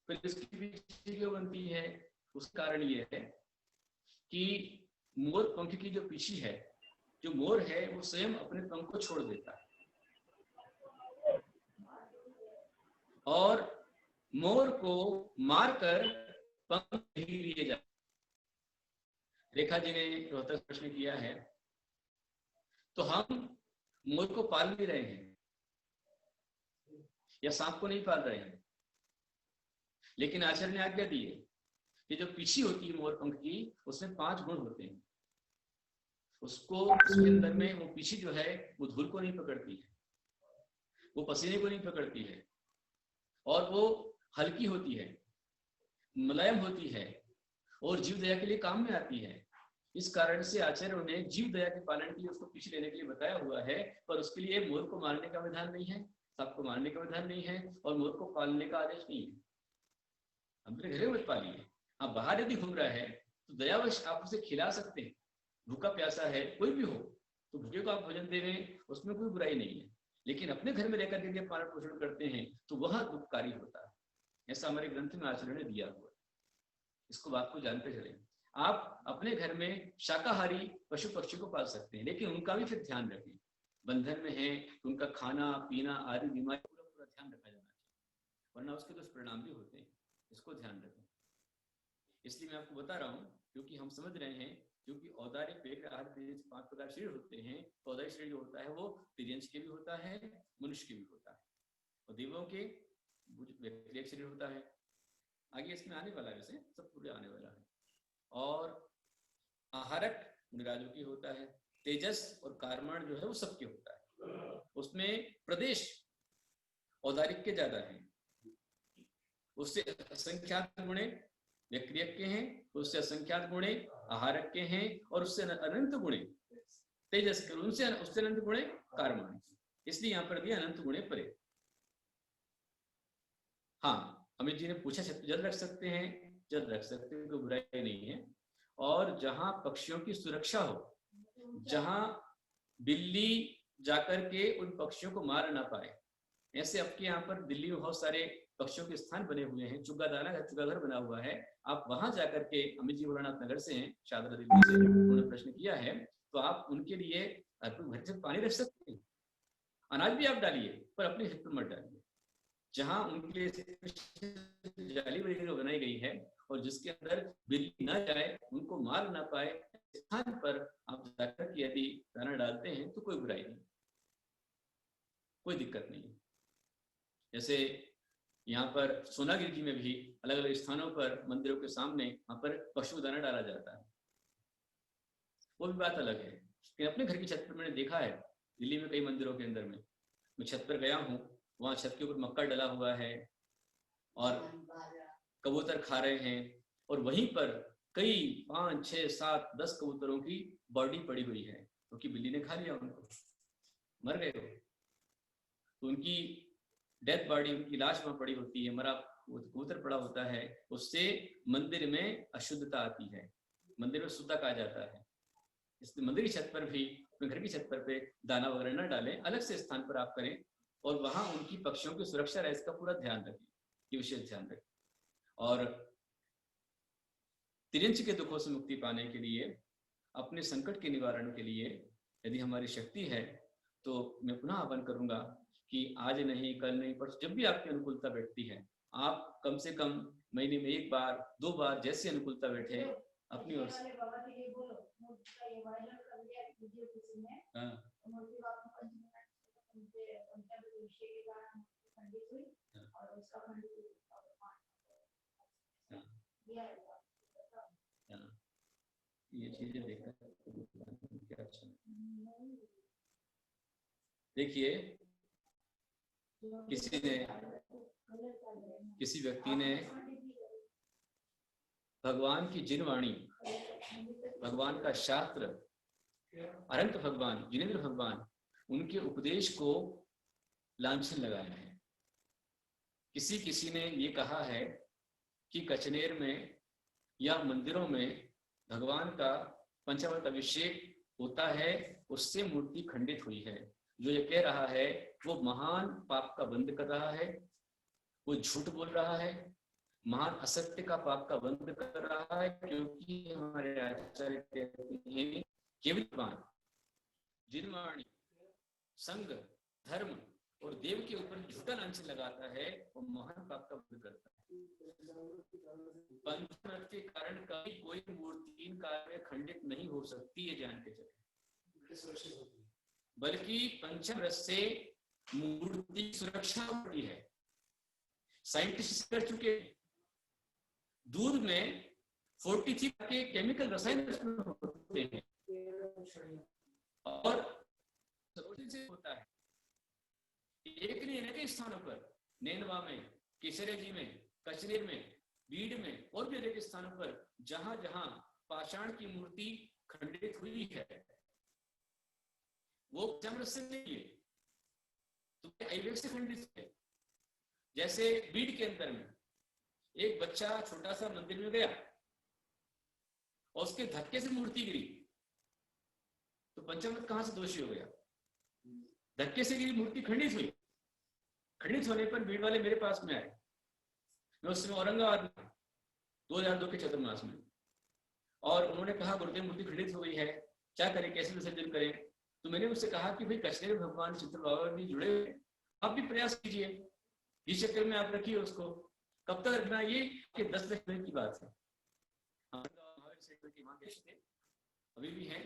फिर इसकी पीछे क्यों बनती है? उसका कारण ये है कि मोर पंख की जो पीछी है, जो मोर है वो स्वयं अपने पंख को छोड़ देता है और मोर को मारकर पंख नहीं लिए जाते। रेखा जी ने रोहतक प्रश्न किया है, तो हम मोर को पाल नहीं रहे हैं या सांप को नहीं पाल रहे हैं, लेकिन आचार्य ने आज्ञा दी है कि जो पीछी होती है मोर पंख की, उसमें 5 गुण होते हैं। उसको उसके अंदर में वो पीछी जो है वो धूल को नहीं पकड़ती है, वो पसीने को नहीं पकड़ती है और वो हल्की होती है, मुलायम होती है और जीव दया के लिए काम में आती है। इस कारण से आचार्यों ने जीव दया के पालन के लिए उसको पीछे लेने के लिए बताया हुआ है, पर उसके लिए मोर को मारने का विधान नहीं है, सांप को मारने का विधान नहीं है और मोर को पालने का आदेश नहीं है। अपने घर में मत पालिए। आप बाहर यदि घूम रहा है तो दयावश आप उसे खिला सकते हैं, भूखा प्यासा है कोई भी हो तो भूखे को आप भोजन दे रहे हैं, उसमें कोई बुराई नहीं है, लेकिन अपने घर में रहकर के पालन पोषण करते हैं तो वह दुखकारी होता है। ऐसा हमारे ग्रंथ में आचार्य ने दिया हुआ है, इसको बात को जानते चले। आप अपने घर में शाकाहारी पशु पक्षी को पाल सकते हैं, लेकिन उनका भी फिर ध्यान रखें, बंधन में है तो उनका खाना पीना आदि बीमारी पूरा ध्यान रखा जाना चाहिए, वरना उसके दुष्परिणाम भी होते हैं, इसको ध्यान रखें। इसलिए मैं आपको बता रहा हूँ क्योंकि हम समझ रहे हैं, क्योंकि औदार्य पेट आहार 5 प्रकार शरीर होते हैं, तो औदार्य शरीर जो होता है वो तिर्यंश के भी होता है, मनुष्य के भी होता है और देवों के व्यक्तिगत शरीर होता है। आगे इसमें आने वाला है, वैसे सब पूरे आने वाला है। और आहारक मुनिराजों की होता है, तेजस और कार्मण जो है वो सबके होता है। उसमें प्रदेश औदारिक के ज्यादा है, उससे असंख्यात गुणे व्यक्तियक के हैं, उससे असंख्यात गुणे आहारक के हैं और उससे अनंत गुणे तेजस के, उससे अनंत गुणे कार्मण, इसलिए यहाँ पर दिया अनंत गुणे परे। हाँ, अमित जी ने पूछा छत जल रख सकते हैं, जल रख सकते हैं, कोई बुराई नहीं है। और जहां पक्षियों की सुरक्षा हो, जहां बिल्ली जाकर के उन पक्षियों को मार ना पाए, ऐसे आपके यहाँ पर दिल्ली में बहुत सारे पक्षियों के स्थान बने हुए हैं, चुगादाना का चुगाघर बना हुआ है, आप वहां जाकर के, अमित जी भोलानाथ नगर से हैं, शादरा दिल्ली से, उन्होंने प्रश्न किया है, तो आप उनके लिए घर से पानी रख सकते हैं, अनाज भी आप डालिए, पर अपने हित पर मत डालिए। जहां उनके लिए जाली वगैरह बनाई गई है और जिसके अंदर बिल्ली न जाए, उनको मार ना पाए, स्थान पर आप जाकर के यदि दाना डालते हैं तो कोई बुराई नहीं, कोई दिक्कत नहीं। जैसे यहाँ पर सोनागिरी जी में भी अलग अलग स्थानों पर मंदिरों के सामने वहां पर पशु दाना डाला जाता है, वो भी बात अलग है। लेकिन अपने घर की छत पर मैंने देखा है, दिल्ली में कई मंदिरों के अंदर में मैं छत पर गया हूँ, वहां छत के ऊपर मक्का डला हुआ है और कबूतर खा रहे हैं और वहीं पर कई 5, 6, 7, 10 कबूतरों की बॉडी पड़ी हुई है क्योंकि बिल्ली ने खा लिया, उनको मर गए हो, तो उनकी डेथ बॉडी, उनकी लाश वहां पड़ी होती है, मरा कबूतर पड़ा होता है, उससे मंदिर में अशुद्धता आती है, मंदिर में शुद्धता कहा जाता है। इसलिए मंदिर की छत पर भी, अपने घर की छत पर पे दाना वगैरह न डालें, अलग से स्थान पर आप करें और वहां उनकी पक्षियों की सुरक्षा रहे, इसका पूरा ध्यान रखें, ये विशेष ध्यान रखें। और तिर्यंच के दुखों से मुक्ति पाने के लिए, अपने संकट के निवारण के लिए यदि हमारी शक्ति है तो मैं पुनः आह्वान करूंगा कि आज नहीं, कल नहीं, पर जब भी आपकी अनुकूलता बैठती है, आप कम से कम महीने में 1 बार 2 बार जैसी अनुकूलता बैठे अपनी ओर से। ये चीजें देखकर क्या अच्छा। देखिए, किसी व्यक्ति ने भगवान की जिनवाणी, भगवान का शास्त्र, अनंत भगवान, जिनेंद्र भगवान, उनके उपदेश को लांछन लगाया है। किसी ने ये कहा है कि कचनेर में या मंदिरों में भगवान का पंचामृत अभिषेक होता है, उससे मूर्ति खंडित हुई है। जो ये कह रहा है वो महान पाप का बंध कर रहा है, वो झूठ बोल रहा है, महान असत्य का पाप का बंध कर रहा है, क्योंकि हमारे आचार्य कहते हैं केवल भगवान जिनवाणी, संग, धर्म और देव के ऊपर झूठा लांछन लगाता है, वो महान पाप का बंध करता है। पंचमृत के कारण कभी कोई मूर्ति इन काल में खंडित नहीं हो सकती है, जान के चले, बल्कि पंचमृत से मूर्ति सुरक्षा होती है। साइंटिस्ट कर चुके, दूध में 43 के केमिकल रसायन होते हैं और से होता है। एक नहीं अनेक स्थानों पर, नैनवा में, केसरिया जी में, कचनेर में, बीड़ में और भी अनेक स्थानों पर जहां जहां पाषाण की मूर्ति खंडित हुई है, वो पंचामृत से नहीं है, तो आयुर्वेद से खंडित है। जैसे बीड़ के अंदर में एक बच्चा छोटा सा मंदिर में गया और उसके धक्के से मूर्ति गिरी, तो पंचामृत कहां से दोषी हो गया? धक्के से गिरी मूर्ति खंडित हुई। खंडित होने पर भीड़ वाले मेरे पास में आए, मैं उस समय औरंगाबाद में 2002 के चतुर्मास में, और उन्होंने कहा गुरुदेव मूर्ति खंडित हो गई है, क्या करें, कैसे विसर्जन करें? तो मैंने उससे कहा कि भाई कचनेर भगवान चित्र बाबा भी जुड़े हुए, आप भी प्रयास कीजिए, इस चक्कर में आप रखिए उसको। कब तक रखना? ये कि 10 लाख की बात है, अभी भी है।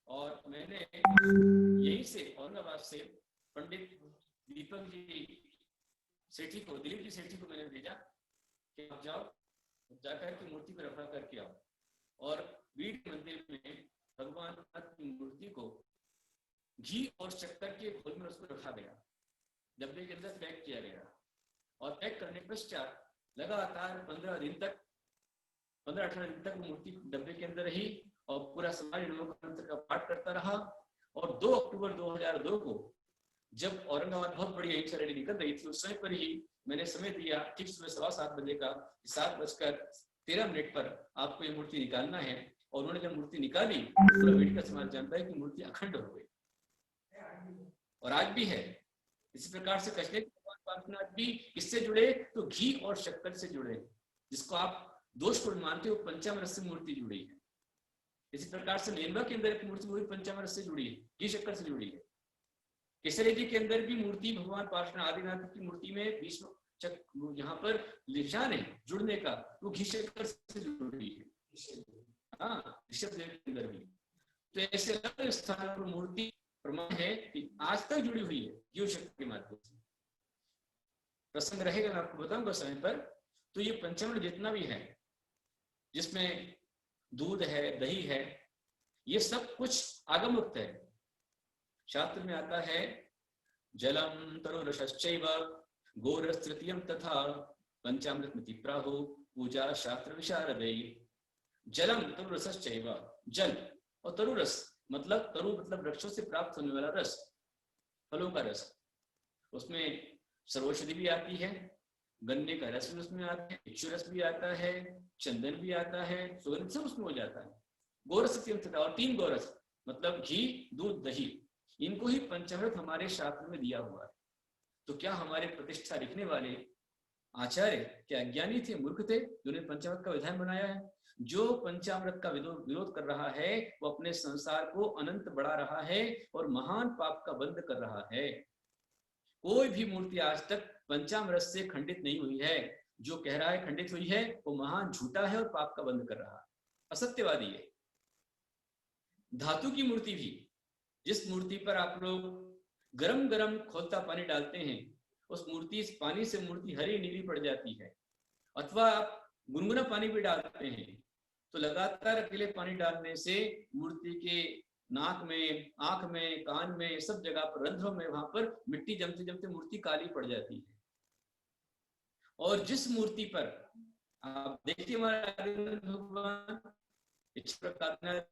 और मैंने यहीं से औरंगाबाद से पंडित दीपक जी सेठी को, दिलीप जी सेठी को मैंने भेजा कि आप जाओ, जाकर के मूर्ति को रखा करके आओ। और बीड़ मंदिर में भगवान की मूर्ति को घी और शक्कर के घोल में उसको रखा गया, डब्बे के अंदर पैक किया गया, और पैक करने के पश्चात लगातार 15 दिन तक, 15-18 दिन तक मूर्ति डब्बे के अंदर रही और पूरा समाज लोकतंत्र का पाठ करता रहा। और 2 अक्टूबर 2002 को जब औरंगाबाद बहुत बड़ी अहिंसा रैली निकल रही थी, उस समय पर ही मैंने समय दिया, ठीक सुबह 7:15 बजे का, 7:13 पर आपको ये मूर्ति निकालना है। और उन्होंने जब मूर्ति निकाली, पूरा वीडियो का समाज जानता है कि मूर्ति अखंड हो गई, और आज भी है। इसी प्रकार से कचनेर पार्श्वनाथ भी किससे जुड़े? तो घी और शक्कर से जुड़े, जिसको आप दोषपूर्ण मानते हो, पंचामृत से मूर्ति जुड़ी है। इसी प्रकार से नैनवा के अंदर एक मूर्ति वही पंचामृत से जुड़ी है, घी शक्कर से जुड़ी है। केसरिया जी के अंदर भी मूर्ति भगवान पार्श्वनाथ आदिनाथ की मूर्ति में भीष्म चक्र, यहाँ पर निशान है जुड़ने का, वो घी शक्कर से जुड़ी है। हाँ, ऋषभ देव के अंदर भी। तो ऐसे अलग स्थान पर मूर्ति प्रमाण है कि आज तक जुड़ी हुई है घी शक्कर के माध्यम से। प्रसंग रहेगा, मैं आपको बताऊंगा समय पर। तो ये पंचामृत जितना भी है, जिसमें दूध है, दही है, ये सब कुछ आगमुक्त है। शास्त्र में आता है जलम तरुरसश्चैव गोरस्तृतीयम तथा पंचामृतमिति प्राहु पूजा शास्त्र विशारदै। जलम तरुरसश्चैव, जल और तरुरस मतलब, तरु मतलब वृक्षों से प्राप्त होने वाला रस, फलों का रस। उसमें सर्वौषधि भी आती है, गन्ने का रस भी उसमें आता है, इक्षु रस भी आता है, चंदन भी आता है, सुगंध सब उसमें हो जाता है। गोरस और 3 गोरस मतलब घी, दूध, दही, इनको ही पंचामृत हमारे शास्त्र में दिया हुआ है। तो क्या हमारे प्रतिष्ठा लिखने वाले आचार्य क्या अज्ञानी थे, मूर्ख थे, जिन्होंने पंचामृत का विधान बनाया है? जो पंचामृत का विरोध कर रहा है वो अपने संसार को अनंत बढ़ा रहा है और महान पाप का बंध कर रहा है। कोई भी मूर्ति आज तक पंचामृत से खंडित नहीं हुई है। जो कह रहा है खंडित हुई है वो महान झूठा है और पाप का बंध कर रहा है, असत्यवादी है। धातु की मूर्ति भी, जिस मूर्ति पर आप लोग गरम गरम खोलता पानी डालते हैं, उस मूर्ति, इस पानी से मूर्ति हरी नीली पड़ जाती है। अथवा आप गुनगुना पानी भी डालते हैं तो लगातार अकेले पानी डालने से मूर्ति के नाक में, आंख में, कान में, सब जगह पर, रंध्रों में, वहां पर मिट्टी जमते जमते मूर्ति काली पड़ जाती है। और जिस मूर्ति पर आप देखिए हमारे भगवान इस प्रकार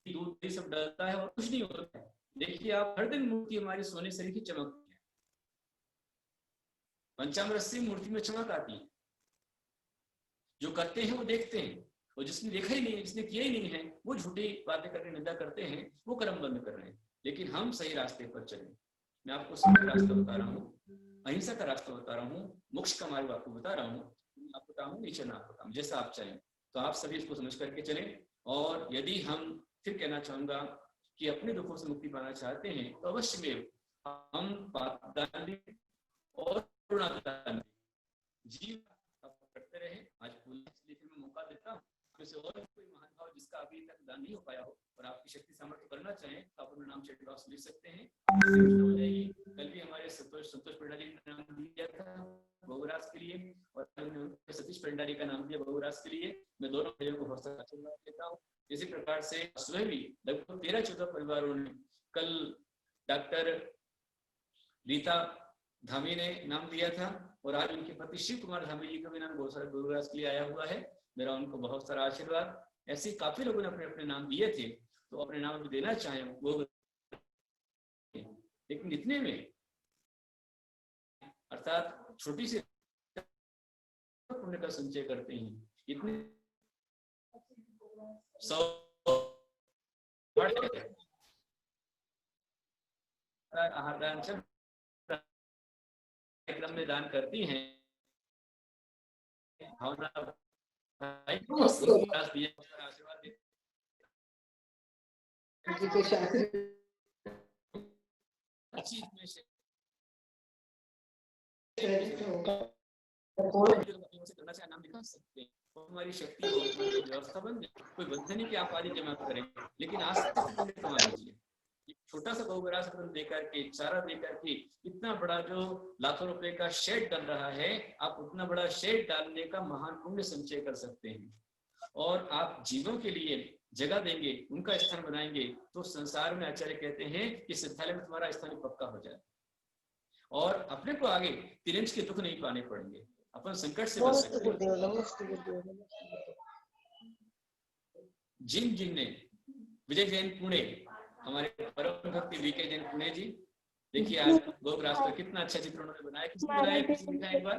दूध सब डलता है और कुछ नहीं होता है। देखिए आप हर दिन मूर्ति हमारी सोने से की चमकती है, पंचामृत से मूर्ति में चमक आती है। जो करते हैं वो देखते हैं, और जिसने देखा ही नहीं, जिसने किया ही नहीं है, वो झूठी बातें करके निंदा करते हैं, वो कर्म बंद कर रहे हैं। लेकिन हम सही रास्ते पर चलें। मैं आपको सही रास्ता बता रहा हूँ, अहिंसा का रास्ता बता रहा हूँ, मोक्ष का मार्ग आपको बता रहा हूँ। आपको काम नीचे ना आपको काम, जैसा आप चाहें। तो आप सभी इसको समझ करके चलें। और यदि हम, फिर कहना चाहूंगा कि अपने दुखों से मुक्ति पाना चाहते हैं तो अवश्य में हम पापदान और करुणादान जीव करते रहे। आज इसलिए मैं मौका देता हूँ जैसे और कोई महान भाव जिसका अभी तक दान नहीं हो पाया हो और आपकी शक्ति सामर्थ्य करना चाहें तो आप अपना नाम चैट बॉक्स लिख सकते हैं, हो जाएगी। कल भी हमारे संतोष पंडारी ने नाम दिया था बहुराज के लिए, और सतीश पंडारी का नाम दिया बहुराज के लिए। मैं दोनों भाइयों को बहुत सारा आशीर्वाद देता हूँ। इसी प्रकार से सुबह भी लगभग 13-14 परिवारों ने, कल डॉक्टर रीता धामी ने नाम दिया था और आज उनके पति शिव कुमार धामी जी का भी नाम बहुत सारे गुरुराज के लिए आया हुआ है। मेरा उनको बहुत सारा आशीर्वाद। ऐसे काफी लोगों ने अपने अपने नाम दिए थे, तो अपने नाम भी देना चाहे वो, लेकिन इतने में अर्थात छोटी सी पुण्य का संचय करते हैं, इतने 100 आहार दान कार्यक्रम में दान करती हैं। भावना आशीर्वाद करना चाहे नाम दिखा सकते हैं। हमारी शक्ति हो, व्यवस्था बन जाए, कोई बंधन नहीं कि आप आदि जमा करें, लेकिन आज तक कमा लीजिए। छोटा सा बहुग्रास देकर के, चारा देकर के, इतना बड़ा जो लाखों रुपए का शेड डल रहा है, आप उतना बड़ा शेड डालने का महान पुण्य संचय कर सकते हैं। और आप जीवों के लिए जगह देंगे, उनका स्थान बनाएंगे, तो संसार में आचार्य कहते हैं कि सिद्धालय में तुम्हारा स्थान पक्का हो जाए और अपने को आगे तिरंज के दुख नहीं पाने पड़ेंगे, अपन संकट से बच सकते हैं। जिन ने विजय जैन पुणे, हमारे परम भक्ति वीके जैन पुणे जी, देखिए आज गोग्रास पर कितना अच्छा चित्र उन्होंने बनाया। किसने बनाया, किसी दिखा एक बार,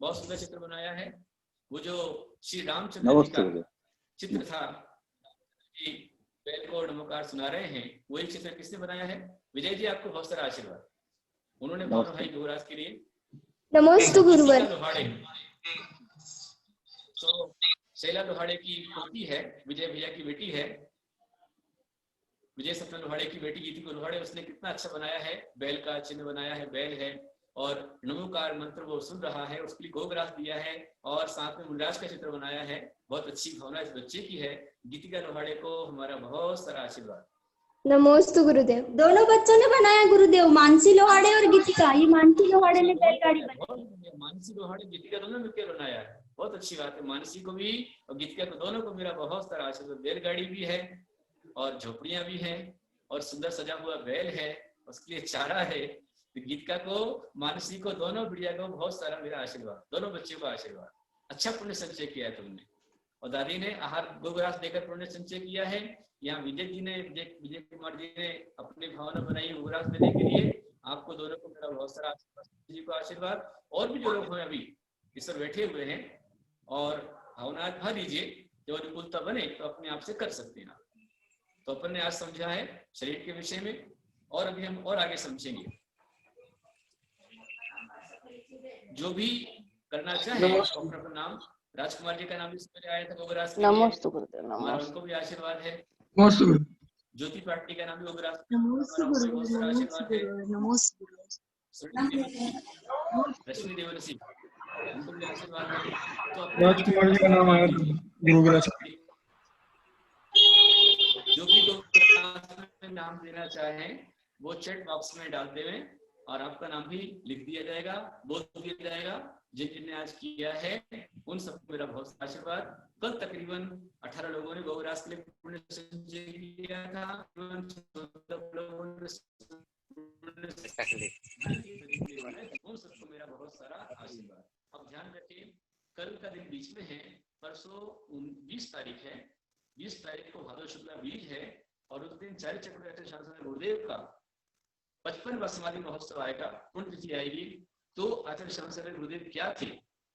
बहुत सुंदर चित्र बनाया है। वो जो श्री रामचंद्र जी का चित्र था, बैल को नमस्कार सुना रहे हैं, वही चित्र किसने बनाया है? विजय जी, आपको बहुत सारा आशीर्वाद। उन्होंने भानु भाई गोग्रास के लिए नमस्ते गुरुवर। तो शैला लोहाड़े की पोती है, विजय भैया की बेटी है, विजय सत्य लोहाड़े की बेटी गीति लोहाड़े, उसने कितना अच्छा बनाया है, बैल का चिन्ह बनाया है, बैल है और नमोकार मंत्र वो सुन रहा है, उसके लिए गोग्रास दिया है और साथ में मुनराज का चित्र बनाया है। बहुत अच्छी भावना इस बच्चे की है। गीतिका लोहाड़े को हमारा बहुत सारा आशीर्वाद। नमोस्तु गुरुदेव। दोनों बच्चों ने बनाया गुरुदेव, मानसी लोहाड़े और गीतिका। ये मानसी लोहाड़े ने बैलगाड़ी बनाई, मानसी लोहाड़े गीतिका दोनों मिलकर बनाया है। बहुत अच्छी बात है। मानसी को भी और गीतिका को, दोनों को मेरा बहुत सारा आशीर्वाद। बैलगाड़ी भी है और झोपड़ियां भी हैं और सुंदर सजा हुआ बैल है, उसके लिए चारा है। तो गीतिका को, मानसी को, दोनों बिटिया को बहुत सारा मेरा आशीर्वाद, दोनों बच्चों का आशीर्वाद। अच्छा पुण्य संचय किया है तुमने। और दादी ने आहार गोग्रास देकर पुण्य संचय किया है। यहाँ विजय जी ने, विजय कुमार जी ने अपनी भावना बनाई गोग्रास देने के लिए, आपको दोनों को मेरा बहुत सारा आशीर्वाद, जी को आशीर्वाद। और भी जो लोग हैं अभी इस पर बैठे हुए हैं और भावना भा दीजिए, जो अनुकूलता बने तो अपने आप से कर सकते हैं। तो अपन ने आज समझा है शरीर के विषय में, और अभी हम और आगे समझेंगे। जो भी करना चाहे अपना अपना नाम, राजकुमार जी का नाम इस पर आया था गोबराज के लिए, नमस्ते गुरुदेव, हमारा नमस्ते। उनको भी आशीर्वाद है। नमस्ते गुरुदेव। ज्योति पाटिल का नाम भी गोबराज, नमोस्तु हमारा उनको भी गुरुदेव, बहुत सारा नमोस्तु आशीर्वाद है। गुरुदेव, नमोस्तु रश्मि देवरसी, उनको भी आशीर्वाद है। तो राजकुमार जी का नाम आया था गुरुग्रास। जो भी गोबराज में नाम देना चाहें वो चैट बॉक्स में डाल देवें और आपका नाम भी लिख दिया जाएगा, बोल दिया जाएगा। जिन जिनने आज किया है उन सबको मेरा बहुत आशीर्वाद। कल तकरीबन 18 लोगों ने गोबराज के लिए पुण्य संचय किया था, उन सबको मेरा बहुत सारा आशीर्वाद। अब ध्यान रखिए, कल का दिन बीच में है, परसों 20 तारीख है, 20 तारीख को भादव शुक्ला बीज है, और उस दिन चार चक्रवर्ती शासन गुरुदेव का 55वां समाधि महोत्सव आएगा, पुण्यतिथि आएगी। तो आचार्य शासन गुरुदेव क्या थे,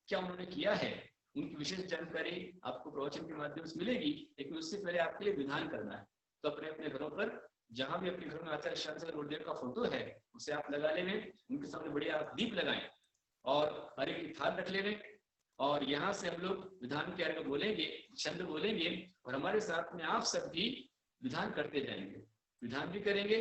क्या उन्होंने किया है, उनकी विशेष जानकारी आपको प्रवचन के माध्यम से मिलेगी। लेकिन उससे पहले आपके लिए विधान करना है। तो अपने अपने घरों पर, जहां भी अपने घर में आचार्य शासन गुरुदेव का फोटो है उसे आप लगा लेंगे, उनके सामने बढ़िया आप दीप लगाएं और हरे की थाल रख लेंगे, और यहाँ से हम लोग विधान के अर्घ बोलेंगे, छंद बोलेंगे, और हमारे साथ में आप सब भी विधान करते जाएंगे, विधान भी करेंगे।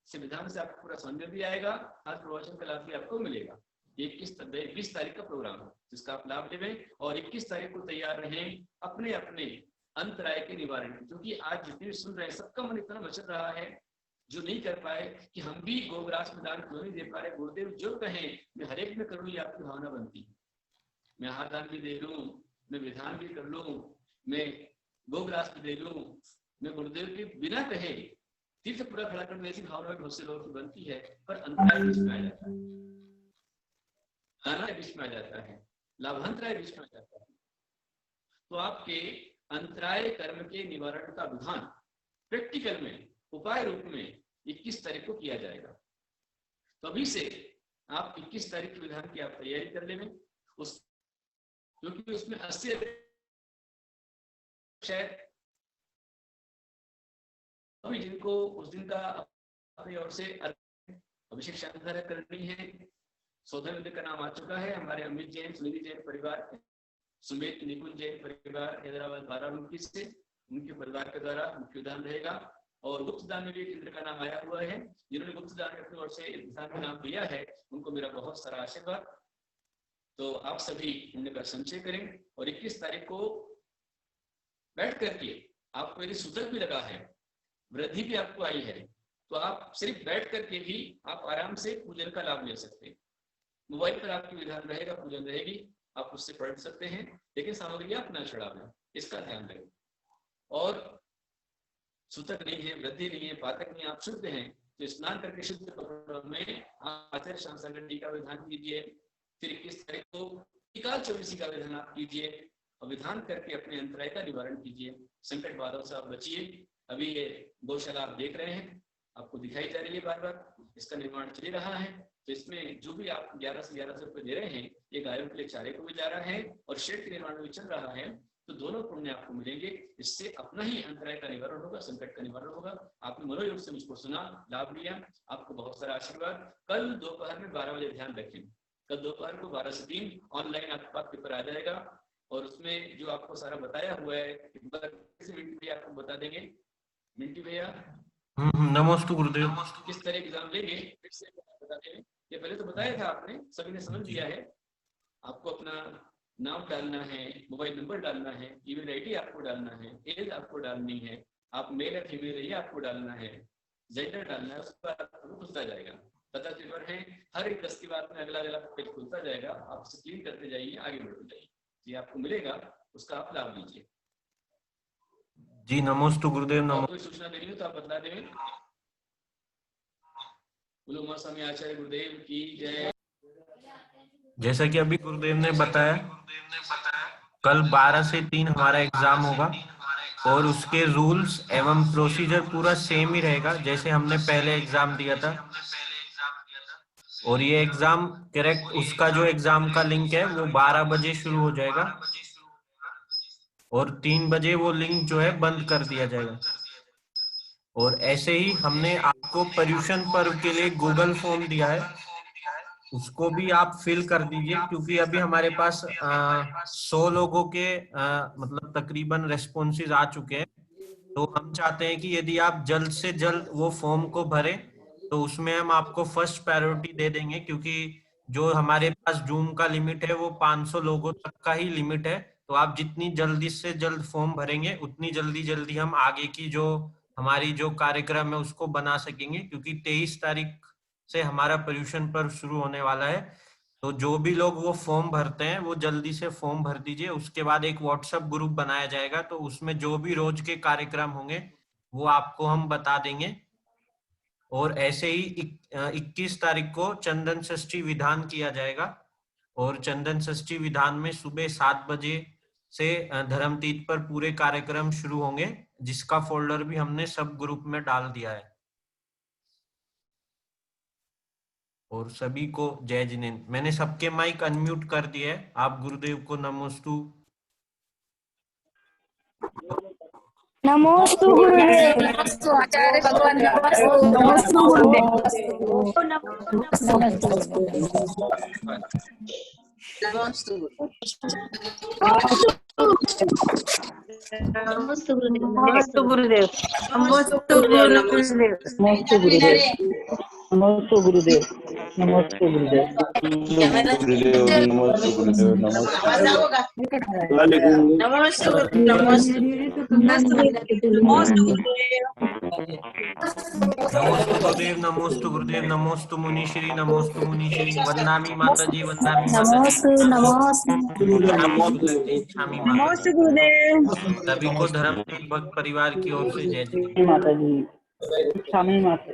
इस विधान से आपको पूरा समझ भी आएगा, आज प्रवचन का लाभ भी आपको मिलेगा। 20 तारीख का प्रोग्राम है जिसका आप लाभ लें, और 21 तारीख को तैयार रहें अपने अपने अंतराय के निवारण, क्योंकि आज जितने सुन रहे हैं सबका मन इतना मचल रहा है जो नहीं कर पाए कि हम भी गोग्रास में दान क्यों नहीं दे पा रहे। गुरुदेव जो कहें मैं हर एक में करूँ, ये आपकी भावना बनती है। मैं आहार दान भी दे लूं, मैं विधान भी कर लूं, मैं गोग्रास भी दे लूं, मैं गुरुदेव के बिना कहे तीर्थ पूरा खड़ा करने ऐसी भावना बहुत से लोगों की बनती है, पर अंतराय बीच में आ जाता है, दाना बीच में आ जाता है, लाभांतराय बीच में आ जाता है। तो आपके अंतराय कर्म के निवारण का विधान प्रैक्टिकल में उपाय रूप में 21 तारीख को किया जाएगा। तो अभी से आप 21 तारीख के विधान की आप तैयारी कर लेंगे, उस क्योंकि उसमें 80 शायद अभी जिनको उस दिन का अपनी ओर से अभिषेक शांति करनी है। सौधन मंदिर का नाम आ चुका है, हमारे अमित जैन, सुनिधि जैन परिवार, सुमित निकुंज जैन परिवार हैदराबाद बाराबंकी से, उनके परिवार के द्वारा मुख्य दान रहेगा। और गुप्त दान में भी केंद्र का नाम आया हुआ है, जिन्होंने गुप्त दान अपनी ओर से इंसान का नाम दिया है उनको मेरा बहुत सारा आशीर्वाद। तो आप सभी पुण्य का संचय करें, और 21 तारीख को बैठ करके आपको यदि सूतक भी लगा है, वृद्धि भी आपको आई है, तो आप सिर्फ बैठ करके भी आप आराम से पूजन का लाभ ले सकते हैं। मोबाइल पर आपकी विधान रहेगा, पूजन रहेगी, आप उससे पढ़ सकते हैं, लेकिन सामग्री आप न चढ़ावें, इसका ध्यान रखें। और सूतक नहीं है, वृद्धि नहीं है, पातक नहीं, आप शुद्ध हैं, तो स्नान करके शुद्ध कपड़ों में आप आचार्य शासन का विधान कीजिए। फिर 21 तारीख को निकाल चौबीसी का विधान आप कीजिए, और विधान करके अपने अंतराय का निवारण कीजिए, संकट बाधाओं से आप बचिए। अभी ये गौशाला आप देख रहे हैं, आपको दिखाई जा रही है बार बार, इसका निर्माण चल रहा है। तो इसमें जो भी आप 11 से 1100 रुपये दे रहे हैं, ये गायों के लिए चारे को भी जा रहा है और शेड के निर्माण भी चल रहा है। तो दोनों पुण्य आपको मिलेंगे, इससे अपना ही अंतराय का निवारण होगा, संकट का निवारण होगा। आपने मनोयोग से मुझको सुना, लाभ लिया, आपको बहुत सारा आशीर्वाद। कल दोपहर में 12 बजे ध्यान रखें, कल दोपहर को 12 से 3 ऑनलाइन आपके पास पेपर आ जाएगा, और उसमें जो आपको सारा बताया हुआ है मिंटी भैया आपको बता देंगे। मिंटी भैया नमस्ते गुरुदेव। किस तरह एग्जाम लेंगे फिर से बता देंगे। ये पहले तो बताया था आपने, सभी ने समझ लिया है। आपको अपना नाम डालना है, मोबाइल नंबर डालना है, ईमेल आईडी आपको डालना है, एज आपको डालनी है, आप मेल या फीमेल है ये आपको डालना है, जेंडर डालना है, उसके बाद आपको खुलता जाएगा। पता पेपर है, हर एक 10 की बात में अगला अगला पेज खुलता जाएगा, आप उसे क्लीन करते जाइए, आगे बढ़ते जाइए, ये आपको मिलेगा, उसका आप लाभ लीजिए। जी नमस्ते गुरुदेव। नमस्ते। कोई सूचना देनी हो तो आप बता दें। बोलो मां स्वामी आचार्य गुरुदेव की जय। जैसा कि अभी गुरुदेव ने बताया, कल 12 से 3 हमारा एग्जाम होगा, और उसके रूल्स एवं प्रोसीजर पूरा सेम ही रहेगा जैसे हमने पहले एग्जाम दिया था। और ये एग्जाम करेक्ट, उसका जो एग्जाम का लिंक है वो 12 बजे शुरू हो जाएगा और 3 बजे वो लिंक जो है बंद कर दिया जाएगा। और ऐसे ही हमने आपको पर्यूषण पर्व के लिए गूगल फॉर्म दिया है, उसको भी आप फिल कर दीजिए, क्योंकि अभी हमारे पास 100 लोगों के मतलब तकरीबन रेस्पॉन्सेज आ चुके हैं। तो हम चाहते हैं कि यदि आप जल्द से जल्द वो फॉर्म को भरें तो उसमें हम आपको फर्स्ट प्रायोरिटी दे देंगे, क्योंकि जो हमारे पास जूम का लिमिट है वो 500 लोगों तक का ही लिमिट है। तो आप जितनी जल्दी से जल्द फॉर्म भरेंगे उतनी जल्दी हम आगे की जो हमारी जो कार्यक्रम है उसको बना सकेंगे, क्योंकि 23 तारीख से हमारा पर्यूषण पर्व शुरू होने वाला है। तो जो भी लोग वो फॉर्म भरते हैं वो जल्दी से फॉर्म भर दीजिए। उसके बाद एक व्हाट्सएप ग्रुप बनाया जाएगा, तो उसमें जो भी रोज के कार्यक्रम होंगे वो आपको हम बता देंगे। और ऐसे ही 21 तारीख को चंदन षष्ठी विधान किया जाएगा, और चंदन षष्ठी विधान में सुबह 7 बजे से धर्मतीर्थ पर पूरे कार्यक्रम शुरू होंगे, जिसका फोल्डर भी हमने सब ग्रुप में डाल दिया है। और सभी को जय जिनेन्द्र। मैंने सबके माइक अनम्यूट कर दिए है। आप गुरुदेव को नमोस्तु। नमोस्तु गुरुदेव। नमोस्तु आचार्य भगवान। नमोस्तु गुरुदेव। नमोस्तु नमोस्तु गुरुदेव। नमोस्तु गुरुदेव। नमोस्तु गुरुदेव। नमस्ते गुरुदेव। नमस्ते गुरुदेव। नमस्ते गुरुदेव। गुरुदेव नमस्ते गुरुदेव गुरुदेव नमोस्तु गुरुदेव। नमोस्तु मुनिश्री, नमोस्तु मुनिश्री। वंदामि माताजी, वंदामि माताजी। नमोस्तु गुरुदेव। सभी को धर्मतीर्थ भक्त परिवार की ओर से जय जय माता जी। स्वामी माता।